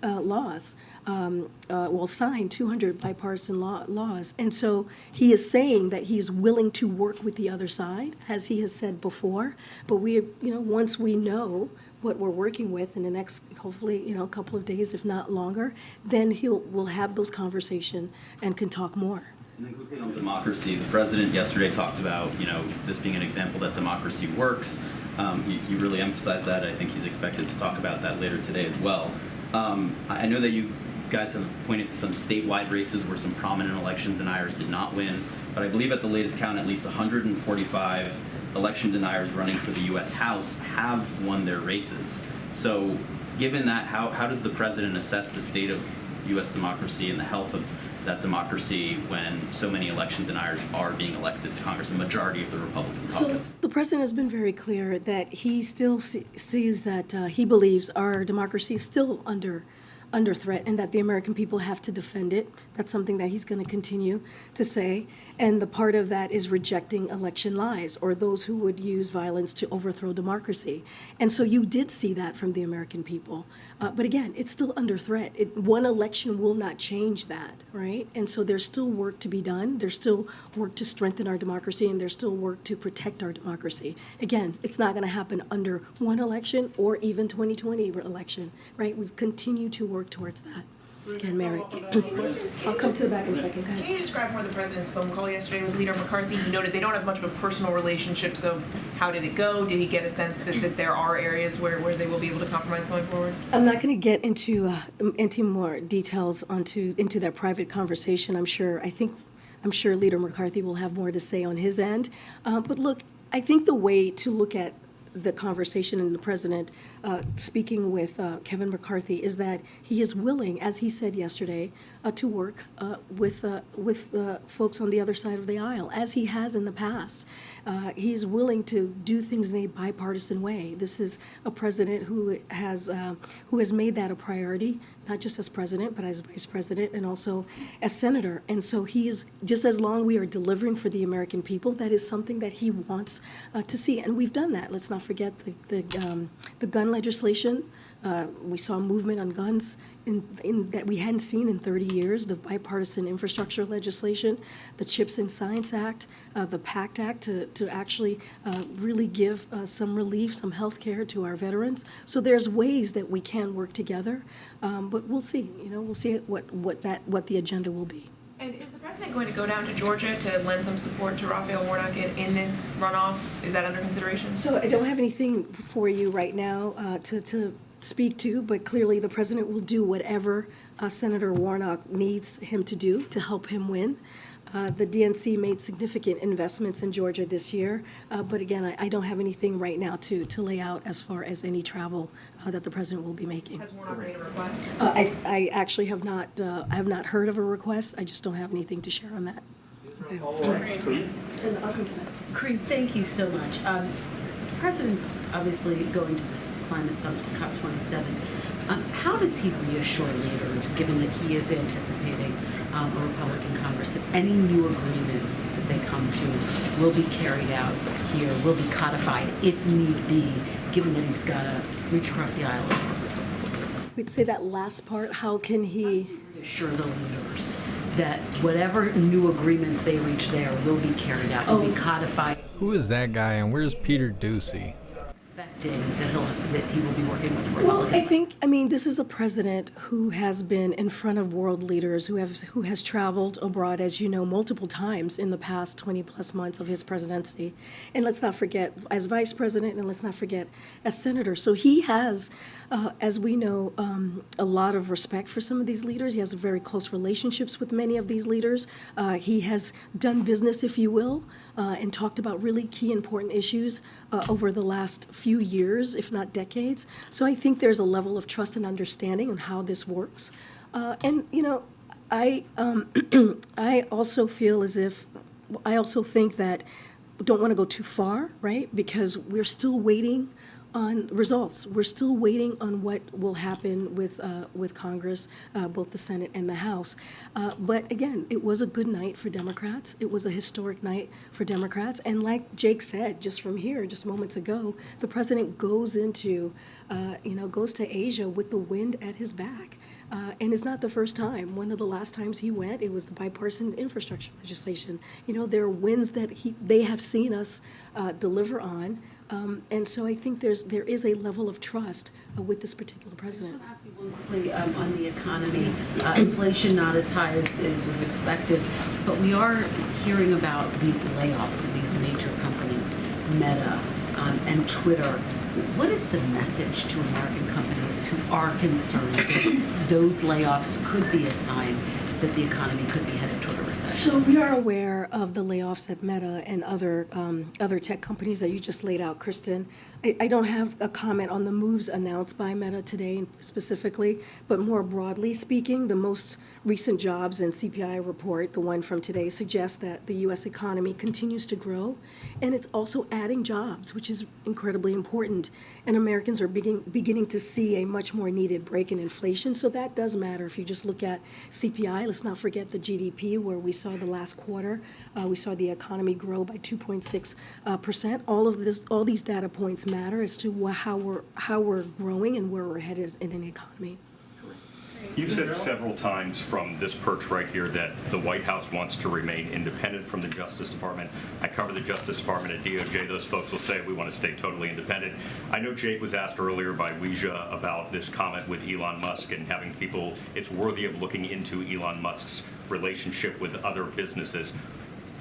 laws, signed 200 bipartisan laws. And so he is saying that he's willing to work with the other side, as he has said before. But once we know what we're working with in the next, hopefully, couple of days, if not longer, then we'll have those conversations and can talk more. And then quickly on democracy, the president yesterday talked about, this being an example that democracy works. You really emphasized that. I think he's expected to talk about that later today as well. I know that you guys have pointed to some statewide races where some prominent election deniers did not win, but I believe at the latest count, at least 145 election deniers running for the U.S. House have won their races. So given that, how does the president assess the state of U.S. democracy and the health of that democracy when so many election deniers are being elected to Congress, a majority of the Republican caucus? So the president has been very clear that he still sees that he believes our democracy is still under threat and that the American people have to defend it. That's something that he's going to continue to say. And the part of that is rejecting election lies or those who would use violence to overthrow democracy. And so you did see that from the American people. But again, it's still under threat. One election will not change that, right? And so there's still work to be done. There's still work to strengthen our democracy, and there's still work to protect our democracy. Again, it's not going to happen under one election or even 2020 election, right? We've continued to work towards that. Again, Mary. I'll come to the back in a second. Go ahead. Can you describe more of the president's phone call yesterday with Leader McCarthy? He noted they don't have much of a personal relationship, so how did it go? Did he get a sense that there are areas where they will be able to compromise going forward? I'm not going to get into more details into that private conversation. I'm sure Leader McCarthy will have more to say on his end. But look, I think the way to look at the conversation and the president speaking with Kevin McCarthy is that he is willing, as he said yesterday, to work with folks on the other side of the aisle, as he has in the past. He's willing to do things in a bipartisan way. This is a president who has made that a priority, not just as president, but as vice president and also as senator. And so he's, just as long we are delivering for the American people, that is something that he wants to see. And we've done that. Let's not forget the gun legislation. We saw movement on guns in that we hadn't seen in 30 years, the bipartisan infrastructure legislation, the CHIPS and Science Act, the PACT Act to actually really give some relief, some health care to our veterans. So there's ways that we can work together, but we'll see. We'll see what the agenda will be. And is the president going to go down to Georgia to lend some support to Raphael Warnock in this runoff? Is that under consideration? So I don't have anything for you right now to speak to, but clearly the president will do whatever Senator Warnock needs him to do to help him win. The DNC made significant investments in Georgia this year, but again, I don't have anything right now to lay out as far as any travel that the president will be making. Has Warnock made a request? I actually have not heard of a request. I just don't have anything to share on that. Okay. And I'll come to that. Kareem, thank you so much. The president's obviously going to this climate summit, to COP27. How does he reassure leaders, given that he is anticipating a Republican Congress, that any new agreements that they come to will be carried out here, will be codified if need be, given that he's got to reach across the aisle? We'd say that last part. How can he reassure the leaders that whatever new agreements they reach there will be carried out, will be codified? Who is that guy and where's Peter Ducey? expecting that he will be working with Well, Republicans? I mean, this is a president who has been in front of world leaders, who has traveled abroad, as you know, multiple times in the past 20 plus months of his presidency. And let's not forget, as vice president, and let's not forget, as senator. So he has, as we know, a lot of respect for some of these leaders. He has very close relationships with many of these leaders. He has done business, if you will, and talked about really key important issues over the last few years, if not decades. So I think there's a level of trust and understanding on how this works. And, you know, I also feel as if, I also think that we don't want to go too far, right? Because we're still waiting on results. We're still waiting on what will happen with Congress, both the Senate and the House. But again, it was a good night for Democrats. It was a historic night for Democrats. And like Jake said, just from here, just moments ago, the president goes into, goes to Asia with the wind at his back. And it's not the first time. One of the last times he went, it was the bipartisan infrastructure legislation. You know, there are wins that they have seen us deliver on. And so I think there is a level of trust with this particular president. I just want to ask you one quickly on the economy. Inflation not as high as was expected, but we are hearing about these layoffs of these major companies, Meta and Twitter. What is the message to American companies who are concerned that those layoffs could be a sign that the economy could be headed toward a recession? So we are aware of the layoffs at Meta and other tech companies that you just laid out, Kristen. I don't have a comment on the moves announced by Meta today specifically, but more broadly speaking, the most recent jobs and CPI report, the one from today, suggests that the U.S. economy continues to grow, and it's also adding jobs, which is incredibly important. And Americans are beginning to see a much more needed break in inflation, so that does matter. If you just look at CPI, let's not forget the GDP, where we saw the last quarter, we saw the economy grow by 2.6%. All these data points matter as to how we're growing and where we're headed in an economy. You've said several times from this perch right here that the White House wants to remain independent from the Justice Department. I cover the Justice Department at DOJ. Those folks will say we want to stay totally independent. I know Jake was asked earlier by Weija about this comment with Elon Musk and having people, it's worthy of looking into Elon Musk's relationship with other businesses.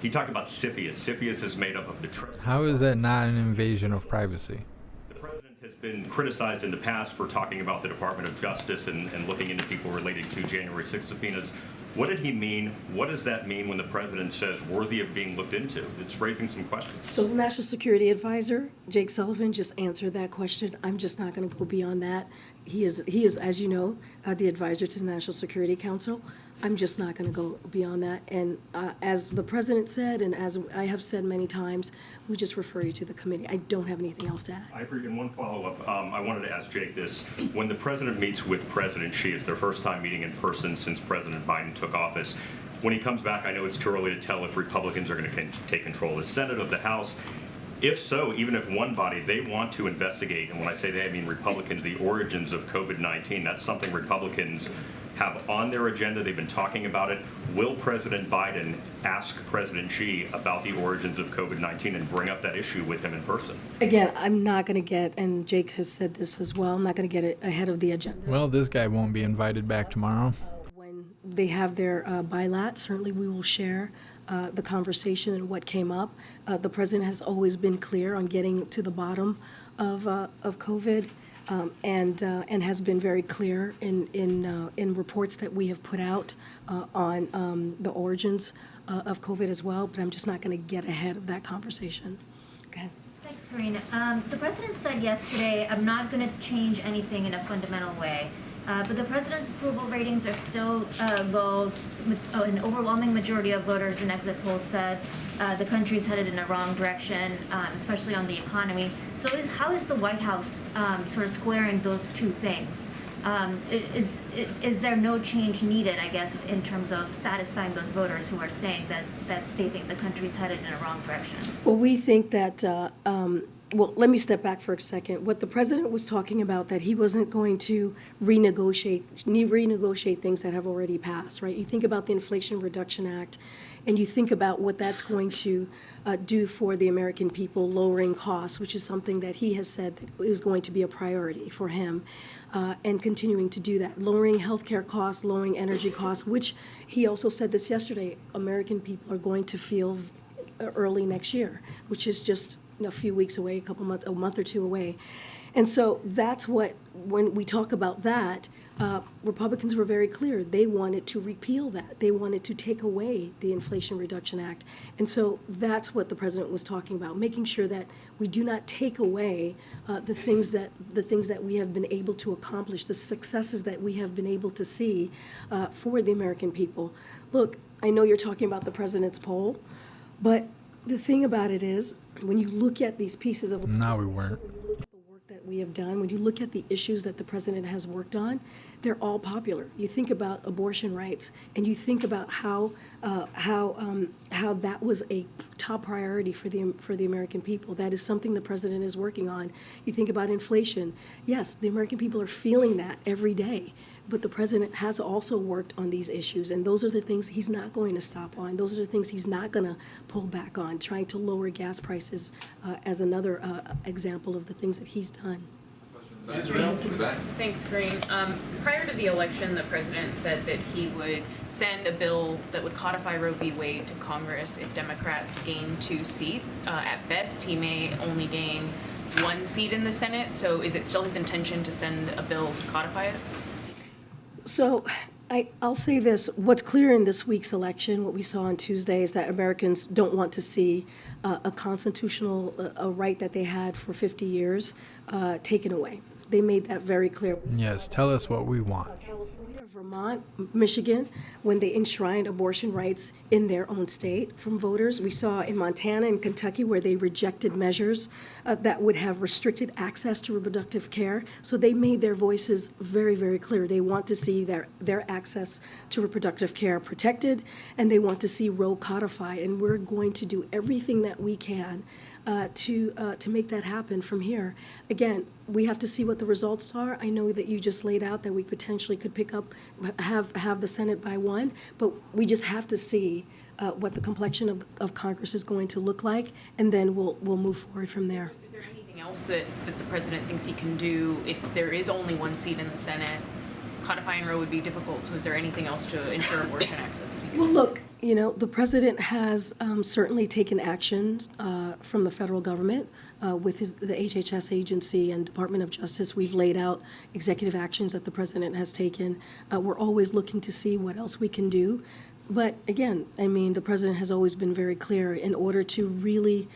He talked about CFIUS. CFIUS is made up of the Treasury. How is that not an invasion of privacy? The president has been criticized in the past for talking about the Department of Justice and looking into people relating to January 6 subpoenas. What did he mean? What does that mean when the president says worthy of being looked into? It's raising some questions. So the National Security Advisor, Jake Sullivan, just answered that question. I'm just not going to go beyond that. He is, as you know, the advisor to the National Security Council. I'm just not going to go beyond that. And as the president said, and as I have said many times, we just refer you to the committee. I don't have anything else to add. I agree. And one follow-up, I wanted to ask Jake this. When the president meets with President Xi, it's their first time meeting in person since President Biden took office. When he comes back, I know it's too early to tell if Republicans are going to take control of the Senate, of the House. If so, even if one body, they want to investigate, and when I say they, I mean Republicans, the origins of COVID-19, that's something Republicans have on their agenda. They've been talking about it. Will President Biden ask President Xi about the origins of COVID-19 and bring up that issue with him in person? Again, I'm not going to get, and Jake has said this as well, I'm not going to get it ahead of the agenda. Well, this guy won't be invited back tomorrow. When they have their bilat, certainly we will share the conversation and what came up. The president has always been clear on getting to the bottom of COVID. And has been very clear in reports that we have put out on the origins of COVID as well, but I'm just not going to get ahead of that conversation. Go ahead. Thanks, Karine. The president said yesterday, I'm not going to change anything in a fundamental way. But the president's approval ratings are still low. An overwhelming majority of voters in exit polls said the country's headed in the wrong direction, especially on the economy. So how is the White House sort of squaring those two things? Is there no change needed, I guess, in terms of satisfying those voters who are saying that they think the country's headed in a wrong direction? Well, we think that well, let me step back for a second. What the president was talking about, that he wasn't going to renegotiate things that have already passed, right? You think about the Inflation Reduction Act and you think about what that's going to do for the American people, lowering costs, which is something that he has said that is going to be a priority for him, and continuing to do that, lowering healthcare costs, lowering energy costs, which he also said this yesterday, American people are going to feel early next year, which is just a few weeks away, a month or two away. And so that's what, when we talk about that, Republicans were very clear. They wanted to repeal that. They wanted to take away the Inflation Reduction Act. And so that's what the president was talking about, making sure that we do not take away the things that we have been able to accomplish, the successes that we have been able to see for the American people. Look, I know you're talking about the president's poll, but the thing about it is, when you look at these pieces of No, we weren't. that we have done, when you look at the issues that the president has worked on, they're all popular. You think about abortion rights, and you think about how that was a top priority for the American people. That is something the president is working on. You think about inflation. Yes, the American people are feeling that every day. But the president has also worked on these issues, and those are the things he's not going to stop on. Those are the things he's not going to pull back on, trying to lower gas prices as another example of the things that he's done. Thanks, Green. Prior to the election, the president said that he would send a bill that would codify Roe v. Wade to Congress if Democrats gain 2 seats. At best, he may only gain 1 seat in the Senate. So is it still his intention to send a bill to codify it? So I'll say this. What's clear in this week's election, what we saw on Tuesday, is that Americans don't want to see a constitutional a right that they had for 50 years taken away. They made that very clear. Yes, tell us what we want. Vermont, Michigan, when they enshrined abortion rights in their own state from voters. We saw in Montana and Kentucky where they rejected measures that would have restricted access to reproductive care. So they made their voices very, very clear. They want to see their access to reproductive care protected, and they want to see Roe codified. And we're going to do everything that we can to make that happen from here. Again, we have to see what the results are. I know that you just laid out that we potentially could have the Senate by 1, but we just have to see what the complexion of Congress is going to look like, and then we'll move forward from there. Is there anything else that the president thinks he can do if there is only 1 seat in the Senate? Codifying Roe would be difficult, so is there anything else to ensure abortion access? Well, look, the president has certainly taken actions from the federal government with the HHS agency and Department of Justice. We've laid out executive actions that the president has taken. We're always looking to see what else we can do. But again, the president has always been very clear. In order to really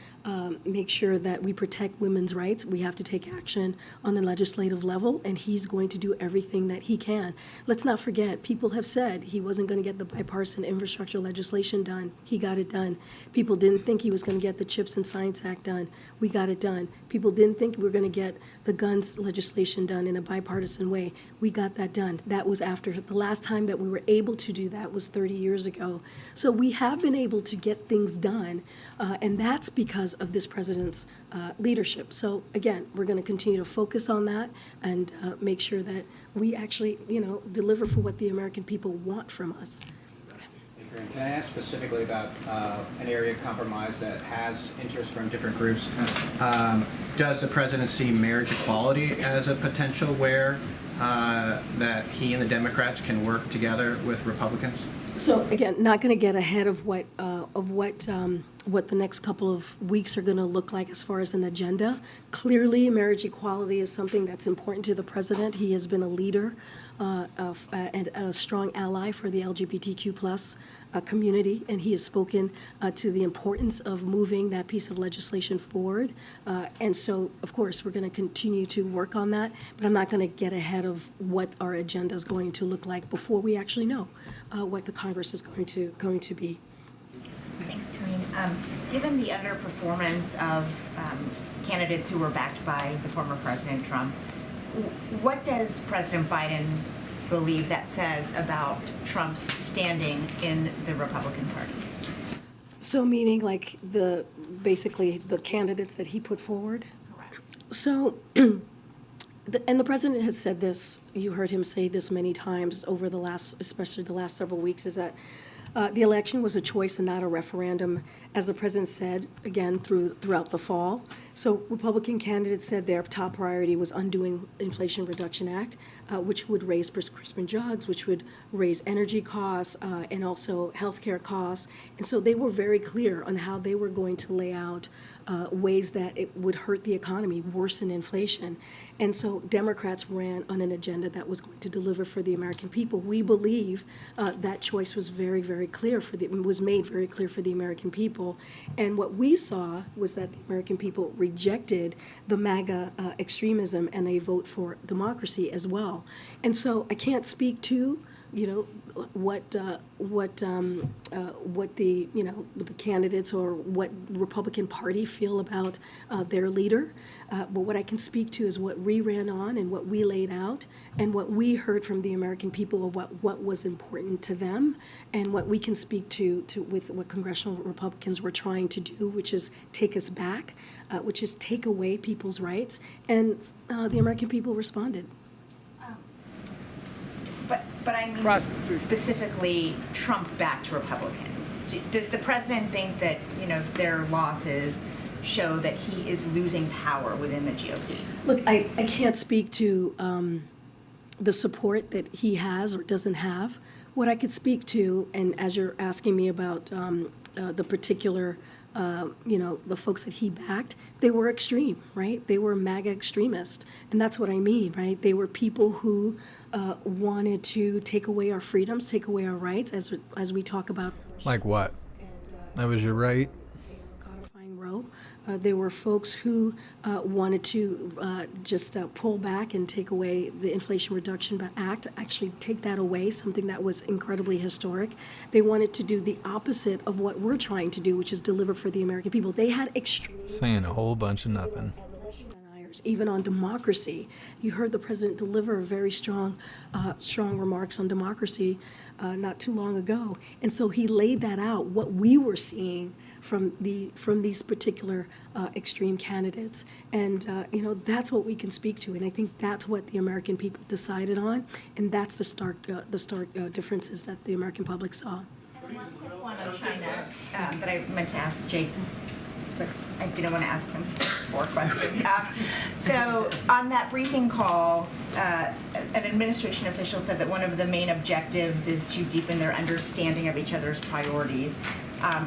make sure that we protect women's rights, we have to take action on the legislative level, and he's going to do everything that he can. Let's not forget, people have said he wasn't going to get the bipartisan infrastructure legislation done. He got it done. People didn't think he was going to get the CHIPS and Science Act done. We got it done. People didn't think we were going to get the guns legislation done in a bipartisan way. We got that done. That was after the last time that we were able to do that was 30 years ago. So we have been able to get things done, and that's because of this president's leadership. So again, we're going to continue to focus on that and make sure that we actually, deliver for what the American people want from us. Can I ask specifically about an area of compromise that has interest from different groups? Does the president see marriage equality as a potential where that he and the Democrats can work together with Republicans? So again, not going to get ahead of what the next couple of weeks are going to look like as far as an agenda. Clearly, marriage equality is something that's important to the president. He has been a leader and a strong ally for the LGBTQ+ community, and he has spoken to the importance of moving that piece of legislation forward. And so, of course, we're going to continue to work on that, but I'm not going to get ahead of what our agenda is going to look like before we actually know what the Congress is going to be. Thanks, Karine. Given the underperformance of candidates who were backed by the former President Trump, what does President Biden believe that says about Trump's standing in the Republican Party? So meaning like basically the candidates that he put forward? Correct. So, and the president has said this, you heard him say this many times over especially the last several weeks, is that The election was a choice and not a referendum, as the president said, again, throughout the fall. So Republican candidates said their top priority was undoing Inflation Reduction Act, which would raise prescription drugs, which would raise energy costs, and also healthcare costs. And so they were very clear on how they were going to lay out ways that it would hurt the economy, worsen inflation. And so Democrats ran on an agenda that was going to deliver for the American people. We believe that choice was very, very clear was made very clear for the American people. And what we saw was that the American people rejected the MAGA extremism and a vote for democracy as well. And so I can't speak to what the the candidates or what Republican Party feel about their leader, but what I can speak to is what we ran on and what we laid out and what we heard from the American people of what was important to them and what we can speak to with what congressional Republicans were trying to do, which is take us back, which is take away people's rights, and the American people responded. But I mean specifically Trump-backed Republicans. Does the president think that, their losses show that he is losing power within the GOP? Look, I can't speak to the support that he has or doesn't have. What I could speak to, and as you're asking me about the particular the folks that he backed, they were extreme, right? They were MAGA extremists. And that's what I mean, right? They were people who wanted to take away our freedoms, take away our rights, as we talk about. Like what? That was your right? Codifying Roe. There were folks who wanted to just pull back and take away the Inflation Reduction Act, actually take that away, something that was incredibly historic. They wanted to do the opposite of what we're trying to do, which is deliver for the American people. They had extreme... Saying a whole bunch of nothing. Even on democracy. You heard the president deliver very strong remarks on democracy not too long ago. And so he laid that out, what we were seeing from these particular extreme candidates. And, that's what we can speak to. And I think that's what the American people decided on. And that's the stark differences that the American public saw. And one quick one on China that I meant to ask Jake, but I didn't want to ask him 4 questions. So on that briefing call, an administration official said that one of the main objectives is to deepen their understanding of each other's priorities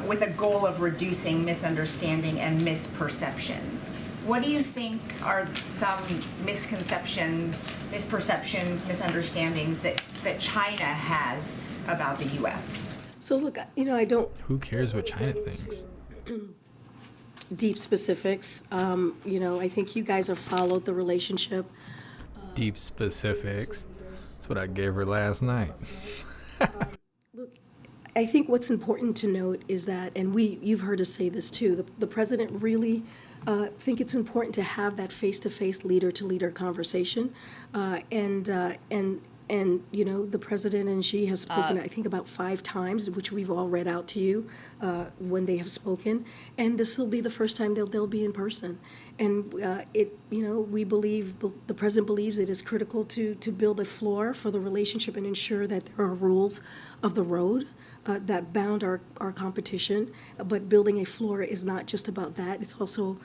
with a goal of reducing misunderstanding and misperceptions. What do you think are some misconceptions, misperceptions, misunderstandings that China has about the U.S.? So look, I don't... Who cares what China thinks? Deep specifics. I think you guys have followed the relationship. Deep specifics. That's what I gave her last night. Look, I think what's important to note is that, and you've heard us say this too, the president really think it's important to have that face-to-face leader-to-leader conversation, and the president and she has spoken, I think, about 5 times, which we've all read out to you when they have spoken. And this will be the first time they'll be in person. And we believe, the president believes it is critical to build a floor for the relationship and ensure that there are rules of the road that bound our competition. But building a floor is not just about that. It's also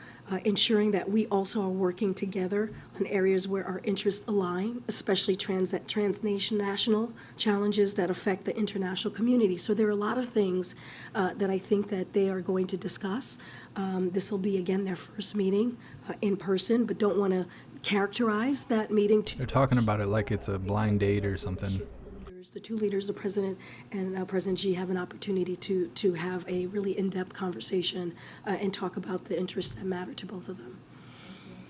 ensuring that we also are working together on areas where our interests align, especially transnational challenges that affect the international community. So there are a lot of things that I think that they are going to discuss. This will be, again, their first meeting in person, but don't want to characterize that meeting. They're talking about it like it's a blind date or something. The 2 leaders, the president and President Xi, have an opportunity to have a really in-depth conversation and talk about the interests that matter to both of them.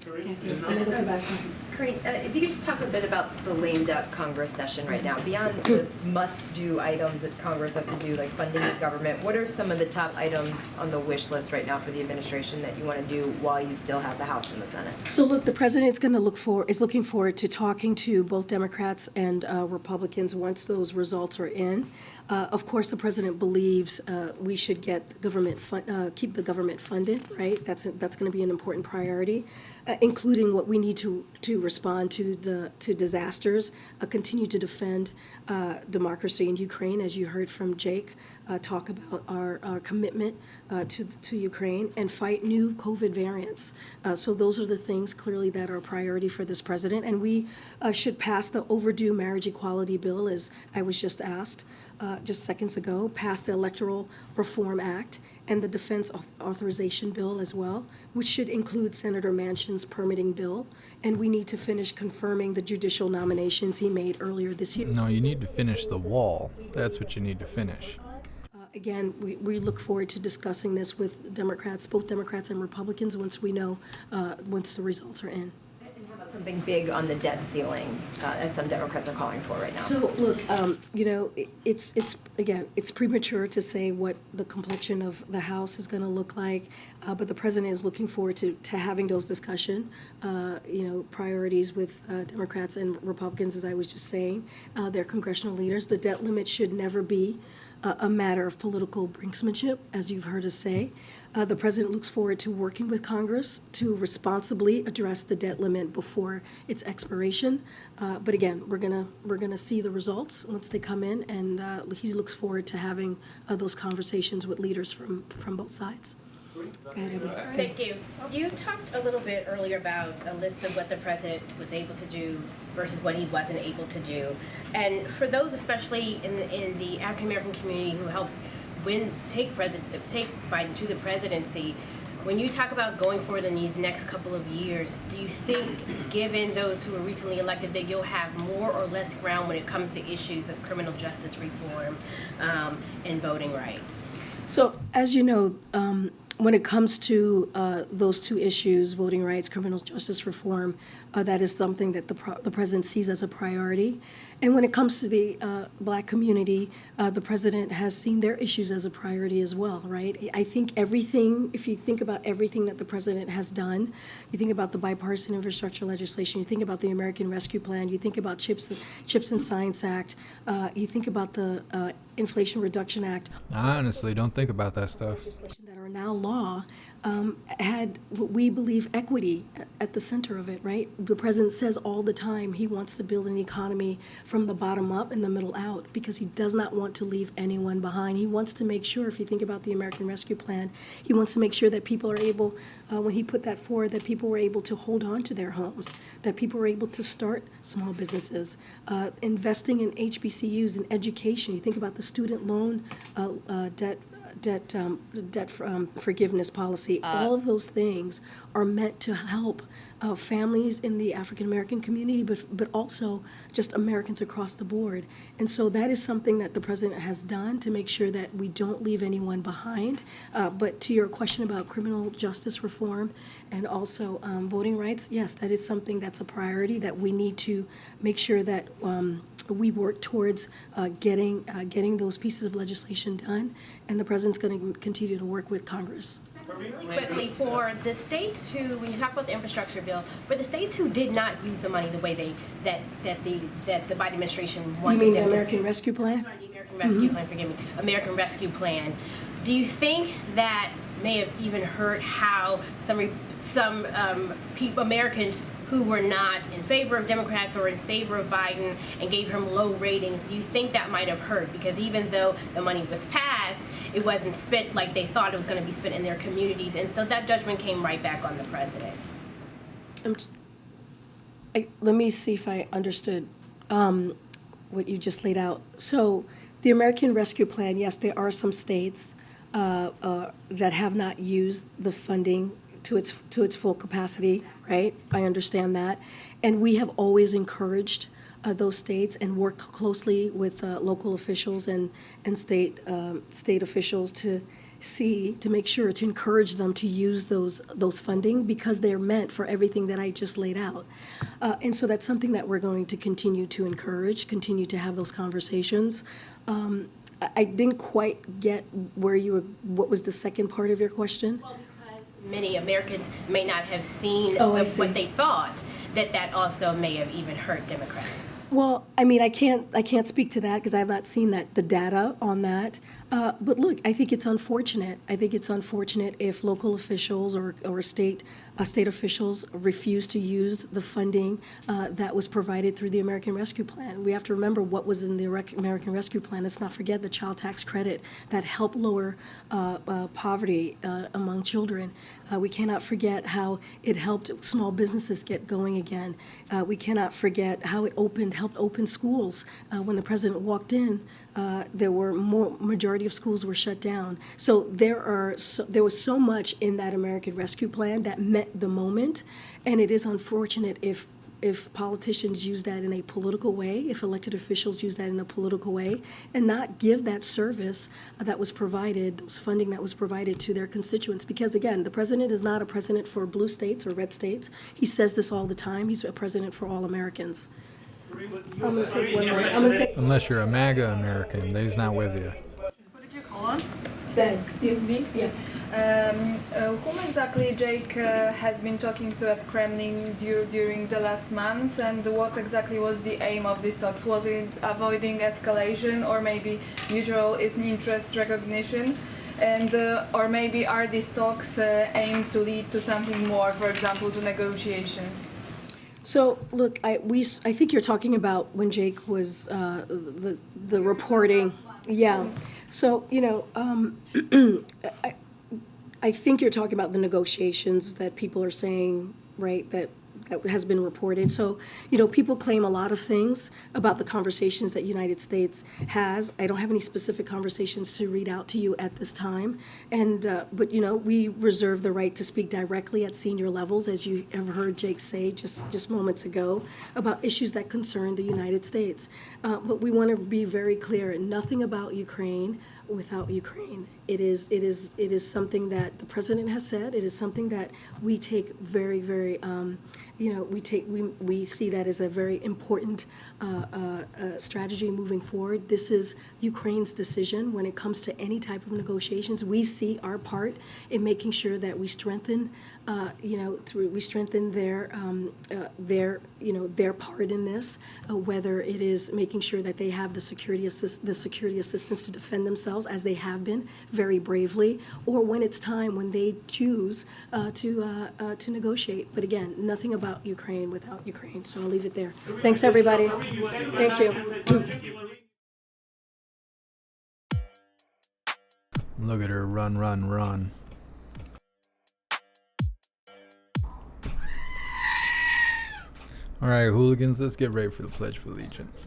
Corinne, if you could just talk a bit about the lame duck Congress session right now. Beyond the must-do items that Congress has to do, like funding the government, what are some of the top items on the wish list right now for the administration that you want to do while you still have the House and the Senate? So look, the president is looking forward to talking to both Democrats and Republicans once those results are in. Of course, the president believes we should get the government keep the government funded, right? That's going to be an important priority, including what we need to respond to disasters, continue to defend democracy in Ukraine, as you heard from Jake, talk about our commitment to Ukraine and fight new COVID variants. So those are the things clearly that are a priority for this president. And we should pass the overdue marriage equality bill, as I was just asked just seconds ago, pass the Electoral Reform Act and the Defense Authorization Bill as well, which should include Senator Manchin's permitting bill. And we need to finish confirming the judicial nominations he made earlier this year. No, you need to finish the wall. That's what you need to finish. Again, we look forward to discussing this with Democrats, both Democrats and Republicans, once we know, once the results are in. And how about something big on the debt ceiling, as some Democrats are calling for right now? So, look, you know, it's premature to say what the complexion of the House is going to look like, but the president is looking forward to having those discussions, you know, priorities with Democrats and Republicans, as I was just saying, their congressional leaders. The debt limit should never be a matter of political brinksmanship, as you've heard us say. The president looks forward to working with Congress to responsibly address the debt limit before its expiration. But again, we're gonna see the results once they come in, and he looks forward to having those conversations with leaders from both sides. Go ahead, Evan. Thank you. You talked a little bit earlier about a list of what the president was able to do versus what he wasn't able to do. And for those, especially in the African American community who helped take Biden to the presidency, when you talk about going forward in these next couple of years, do you think, given those who were recently elected, that you'll have more or less ground when it comes to issues of criminal justice reform and voting rights? So, as you know, when it comes to those two issues, voting rights, criminal justice reform, that is something that the president sees as a priority. And when it comes to the Black community, the president has seen their issues as a priority as well, right? I think everything, if you think about everything that the president has done, you think about the bipartisan infrastructure legislation, you think about the American Rescue Plan, you think about Chips and Science Act, you think about the Inflation Reduction Act. I honestly don't think about that stuff. That are now law, had what we believe equity at the center of it, right? The president says all the time he wants to build an economy from the bottom up and the middle out because he does not want to leave anyone behind. He wants to make sure, if you think about the American Rescue Plan, he wants to make sure that people are able, when he put that forward, that people were able to hold on to their homes, that people were able to start small businesses, investing in HBCUs and education. You think about the student loan debt forgiveness policy. All of those things are meant to help families in the African American community, but also just Americans across the board. And so that is something that the president has done to make sure that we don't leave anyone behind. But to your question about criminal justice reform and also voting rights, yes, that is something that's a priority that we need to make sure that we work towards getting those pieces of legislation done, and the president's going to continue to work with Congress. Really quickly, for the states who, when you talk about the infrastructure bill, for the states who did not use the money the way that the Biden administration wanted, you mean the American Rescue Plan? Sorry, the American Rescue Plan. Forgive me, American Rescue Plan. Do you think that may have even hurt how some Americans who were not in favor of Democrats or in favor of Biden and gave him low ratings? Do you think that might have hurt? Because even though the money was passed, it wasn't spent like they thought it was going to be spent in their communities. And so that judgment came right back on the president. Let me see if I understood what you just laid out. So the American Rescue Plan, yes, there are some states that have not used the funding to its full capacity, right? I understand that. And we have always encouraged those states and worked closely with local officials and state officials to make sure to encourage them to use those funding because they're meant for everything that I just laid out. And so that's something that we're going to continue to encourage, continue to have those conversations. I didn't quite get what was the second part of your question? Well, because many Americans may not have seen what they thought, that also may have even hurt Democrats. Well, I mean, I can't speak to that because I have not seen the data on that. But look, I think it's unfortunate. I think it's unfortunate if local officials or state officials refuse to use the funding that was provided through the American Rescue Plan. We have to remember what was in the American Rescue Plan. Let's not forget the child tax credit that helped lower poverty among children. We cannot forget how it helped small businesses get going again. We cannot forget how it helped open schools. When the president walked in, there were majority of schools were shut down. So there was so much in that American Rescue Plan that met the moment, and it is unfortunate if politicians use that in a political way, if elected officials use that in a political way, and not give that service that was provided, those funding that was provided to their constituents. Because again, the president is not a president for blue states or red states. He says this all the time. He's a president for all Americans. I'm going to take one more. Unless you're a MAGA American, he's not with you. What did you call on? Me? Yeah. Whom exactly Jake has been talking to at Kremlin during the last months, and what exactly was the aim of these talks? Was it avoiding escalation, or maybe mutual interest recognition? And or maybe are these talks aimed to lead to something more, for example, to negotiations? So look, I think you're talking about when Jake was the reporting. Yeah. So I think you're talking about the negotiations that people are saying, right? That has been reported. So, people claim a lot of things about the conversations that United States has. I don't have any specific conversations to read out to you at this time. And, but, we reserve the right to speak directly at senior levels, as you have heard Jake say just moments ago, about issues that concern the United States. But we want to be very clear, nothing about Ukraine without Ukraine. It is something that the president has said. It is something that we take very, very, we see that as a very important strategy moving forward. This is Ukraine's decision when it comes to any type of negotiations. We see our part in making sure that we strengthen, their part in this, whether it is making sure that they have the security assistance to defend themselves, as they have been very bravely, or when it's time when they choose to negotiate. But again, nothing about Ukraine without Ukraine. So I'll leave it there. Thanks, everybody. Thank you. Look at her run, run, run. All right, hooligans, let's get ready for the Pledge of Allegiance.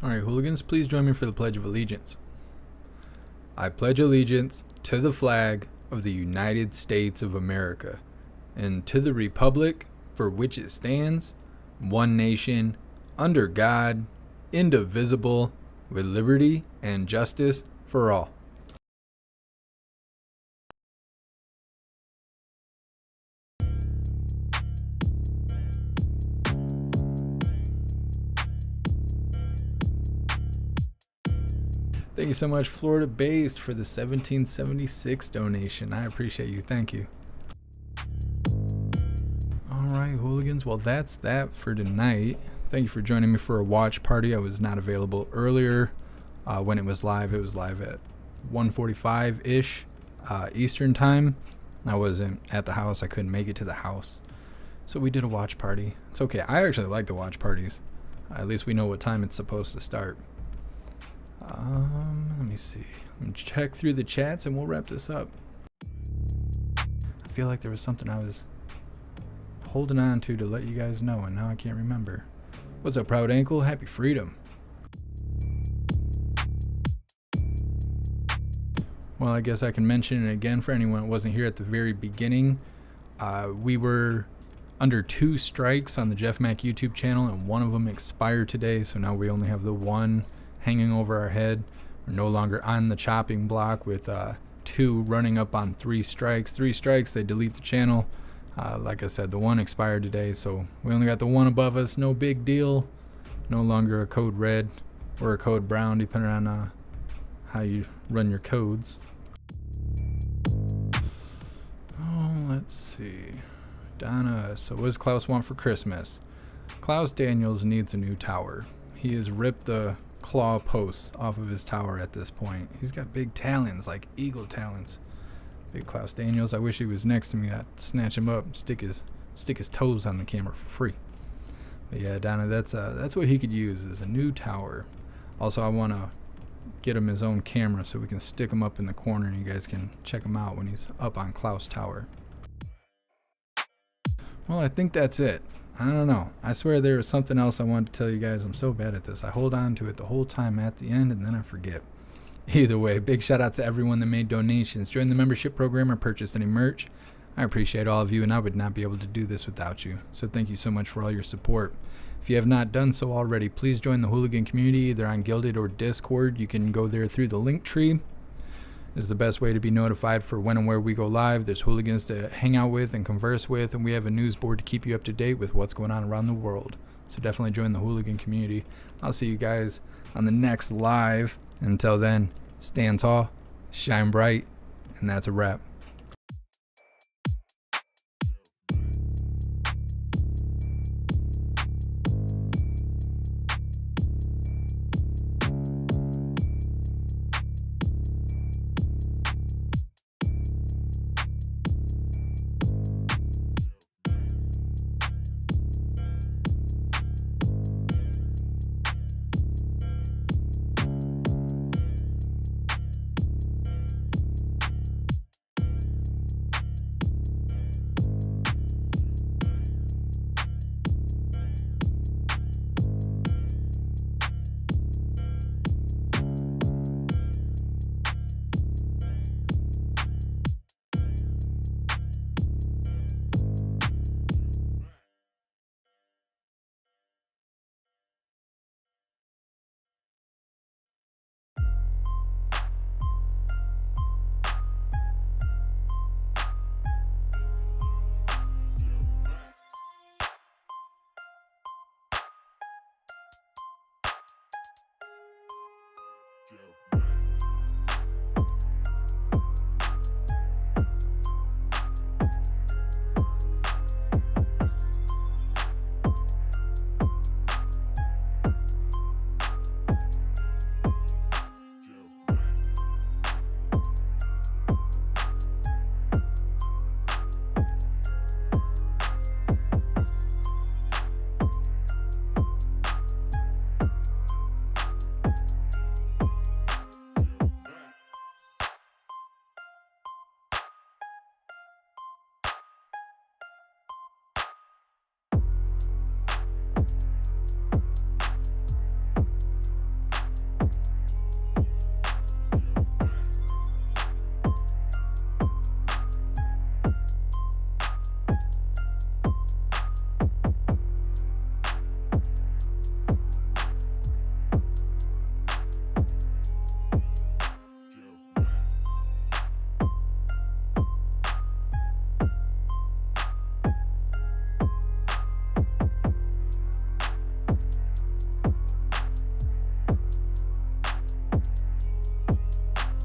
All right, hooligans, please join me for the Pledge of Allegiance. I pledge allegiance to the flag of the United States of America and to the republic for which it stands, one nation, under God, indivisible, with liberty and justice for all. Thank you so much, Florida Based, for the 1776 donation. I appreciate you. Thank you. All right, hooligans. Well, that's that for tonight. Thank you for joining me for a watch party. I was not available earlier when it was live. It was live at 1:45-ish Eastern time. I wasn't at the house. I couldn't make it to the house. So we did a watch party. It's okay. I actually like the watch parties. At least we know what time it's supposed to start. Let me see. Let me check through the chats and we'll wrap this up. I feel like there was something I was holding on to let you guys know, and now I can't remember. What's up, Proud Ankle? Happy freedom. Well, I guess I can mention it again for anyone that wasn't here at the very beginning. We were under 2 strikes on the JeffMAC YouTube channel, and one of them expired today, so now we only have the one hanging over our head. We're no longer on the chopping block with 2 running up on 3 strikes. 3 strikes, they delete the channel. Like I said, the one expired today, so we only got the one above us. No big deal. No longer a code red or a code brown, depending on how you run your codes. Let's see. Donna, so what does Klaus want for Christmas? Klaus Daniels needs a new tower. He has ripped the claw posts off of his tower at this point. He's got big talons, like eagle talons. Big Klaus Daniels. I wish he was next to me. I'd snatch him up and stick his toes on the camera for free. But yeah, Donna, that's what he could use, is a new tower. Also, I want to get him his own camera so we can stick him up in the corner and you guys can check him out when he's up on Klaus Tower. Well, I think that's it. I don't know. I swear there was something else I wanted to tell you guys. I'm so bad at this. I hold on to it the whole time at the end and then I forget. Either way, big shout out to everyone that made donations, joined the membership program, or purchased any merch. I appreciate all of you, and I would not be able to do this without you. So thank you so much for all your support. If you have not done so already, please join the Hooligan community either on Guilded or Discord. You can go there through the link tree. Is the best way to be notified for when and where we go live. There's hooligans to hang out with and converse with, and we have a news board to keep you up to date with what's going on around the world. So definitely join the Hooligan community. I'll see you guys on the next live. Until then, stand tall, shine bright, and that's a wrap.